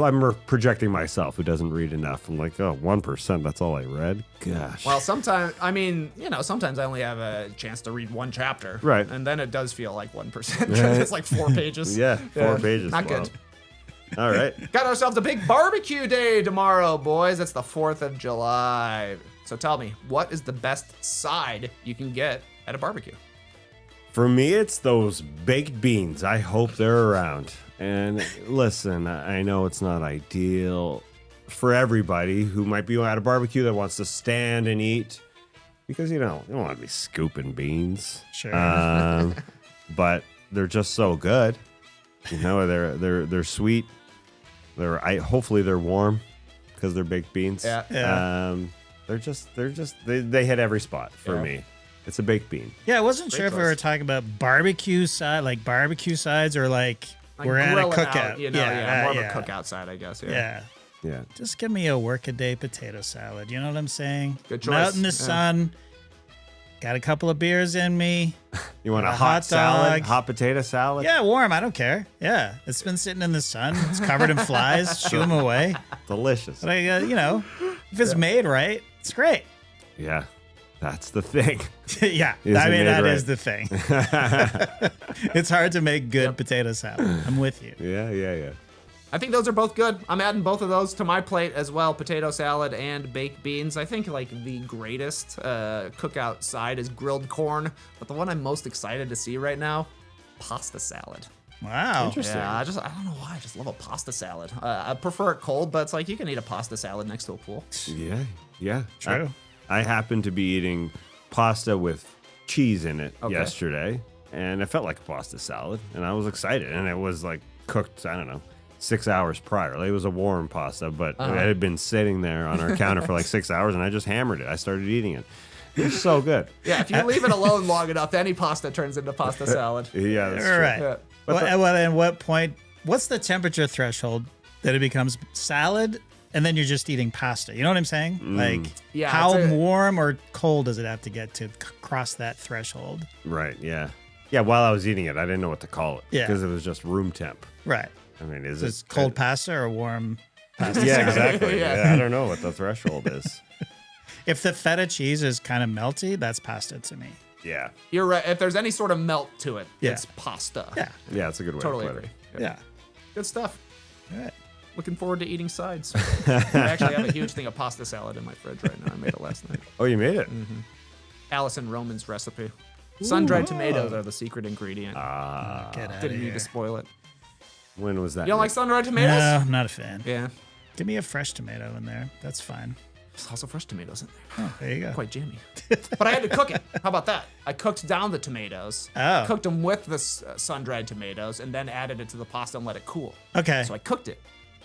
projecting myself who doesn't read enough. I'm like, oh, 1%, that's all I read? Gosh. Well, sometimes I only have a chance to read one chapter. Right. And then it does feel like 1%. It's like 4 pages. Yeah, 4 pages. Not good. All right. Got ourselves a big barbecue day tomorrow, boys. It's the 4th of July. So tell me, what is the best side you can get at a barbecue? For me, it's those baked beans. I hope they're around. And listen, I know it's not ideal for everybody who might be at a barbecue that wants to stand and eat, because you don't want to be scooping beans. Sure. But they're just so good. You know, they're sweet. Hopefully they're warm because they're baked beans. Yeah. They hit every spot for me. It's a baked bean. Yeah, I wasn't sure if we choice. were talking about barbecue sides, or like we're at a grilling cookout. out, more of a cookout side, I guess. Yeah. Yeah. Just give me a workaday potato salad. You know what I'm saying? Good I'm out choice. in the Yeah. sun. Got a couple of beers in me. You want a A hot hot salad, dog. hot potato salad? Yeah, warm. I don't care. Yeah, it's been sitting in the sun. It's covered in flies. Shoo them away. Delicious. But if it's made right, it's great. Yeah. That's the thing. Yeah, Is I it mean made that right? is the thing. It's hard to make good potato salad. I'm with you. Yeah. I think those are both good. I'm adding both of those to my plate as well, potato salad and baked beans. I think like the greatest cookout side is grilled corn, but the one I'm most excited to see right now, pasta salad. Wow. Interesting. Yeah, I don't know why. I just love a pasta salad. I prefer it cold, but it's like you can eat a pasta salad next to a pool. Yeah. True. I happened to be eating pasta with cheese in it Okay. yesterday, and it felt like a pasta salad, and I was excited. And it was like cooked, I don't know, 6 hours prior. Like, it was a warm pasta, but it had been sitting there on our counter for like 6 hours, and I just hammered it. I started eating it. It was so good. Yeah, if you leave it alone long enough, any pasta turns into pasta salad. Yeah, that's All true. right. Yeah. Well, at what point? What's the temperature threshold that it becomes salad, and then you're just eating pasta? You know what I'm saying? Like, Yeah, how it's a- warm or cold does it have to get to cross that threshold? Right, yeah. Yeah, while I was eating it, I didn't know what to call it. Yeah. Because it was just room temp. Right. I mean, is Is it it cold pasta or warm pasta? Yeah, salad? exactly. Yeah. Yeah, I don't know what the threshold is. If the feta cheese is kind of melty, that's pasta to me. Yeah. You're right. If there's any sort of melt to it, Yeah. it's pasta. Yeah. Yeah, it's a good way Totally to put agree. it. Yeah. Good stuff. All right. Looking forward to eating sides. I actually have a huge thing of pasta salad in my fridge right now. I made it last night. Oh, you made it? Allison Roman's recipe. Sun-dried tomatoes are the secret ingredient. Get out of Didn't need here. to spoil it. When was that? You don't like sun-dried tomatoes? No, I'm not a fan. Yeah. Give me a fresh tomato in there. That's fine. There's also fresh tomatoes in there. Oh, there you go. Quite jammy. But I had to cook it. How about that? I cooked down the tomatoes, Oh. cooked them with the sun-dried tomatoes, and then added it to the pasta and let it cool. Okay. So I cooked it.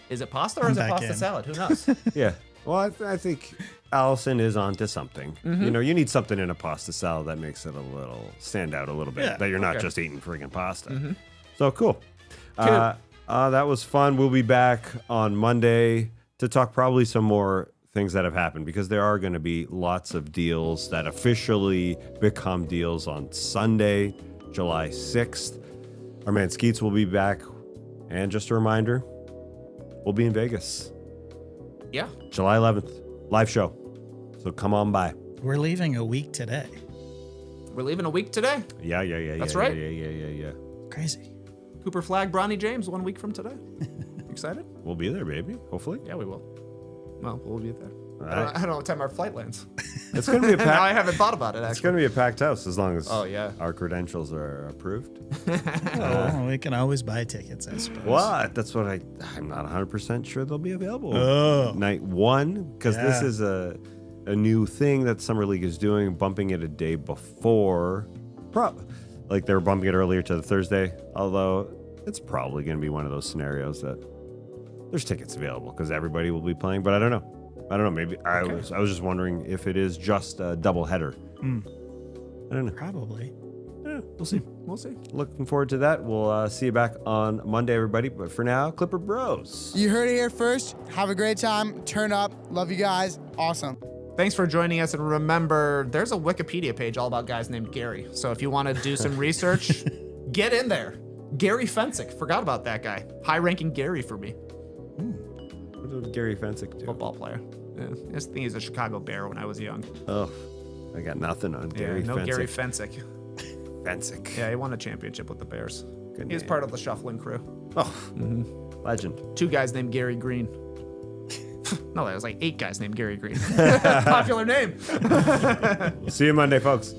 Is it pasta or I'm is it back pasta in. salad? Who knows? Yeah. Well, I think Allison is onto something. You know, you need something in a pasta salad that makes it a little stand out a little bit. Yeah, That you're not okay. just eating friggin' pasta. So cool. That was fun. We'll be back on Monday to talk probably some more things that have happened, because there are going to be lots of deals that officially become deals on Sunday, July 6th. Our man Skeets will be back. And just a reminder, we'll be in Vegas. Yeah. July 11th, live show. So come on by. We're leaving a week today. We're leaving a week today. Yeah. That's yeah, right. Yeah. Crazy. Cooper Flag, Bronny James, 1 week from today. Excited? We'll be there, baby. Hopefully. Yeah, we will. Well, we'll be there. All I right. don't know what time our flight lands. It's going to be a Now I packed. haven't thought about it, It's actually. going to be a packed house as long as Oh, yeah. our credentials are approved. Oh, we can always buy tickets, I suppose. What? That's what I'm not 100% sure they'll be available. Oh. Night one, because this Yeah. is a new thing that Summer League is doing, bumping it a day before. Like they were bumping it earlier to the Thursday, although it's probably going to be one of those scenarios that there's tickets available because everybody will be playing, but I don't know. Maybe I was just wondering if it is just a double header. I don't know. Probably. Yeah, we'll see. We'll see. Looking forward to that. We'll see you back on Monday, everybody. But for now, Clipper Bros. You heard it here first. Have a great time. Turn up. Love you guys. Awesome. Thanks for joining us. And remember, there's a Wikipedia page all about guys named Gary. So if you want to do some research, get in there. Gary Fensick. Forgot about that guy. High-ranking Gary for me. What did Gary Fensick do? Football player. Yeah. I think he's a Chicago Bear when I was young. Oh, I got nothing on Gary Fensick. Gary Fensick. Fensick. Yeah, he won a championship with the Bears. Good He was name. part of the shuffling crew. Oh, legend. 2 guys named Gary Green. No, there was like 8 guys named Gary Green. Popular name. See you Monday, folks.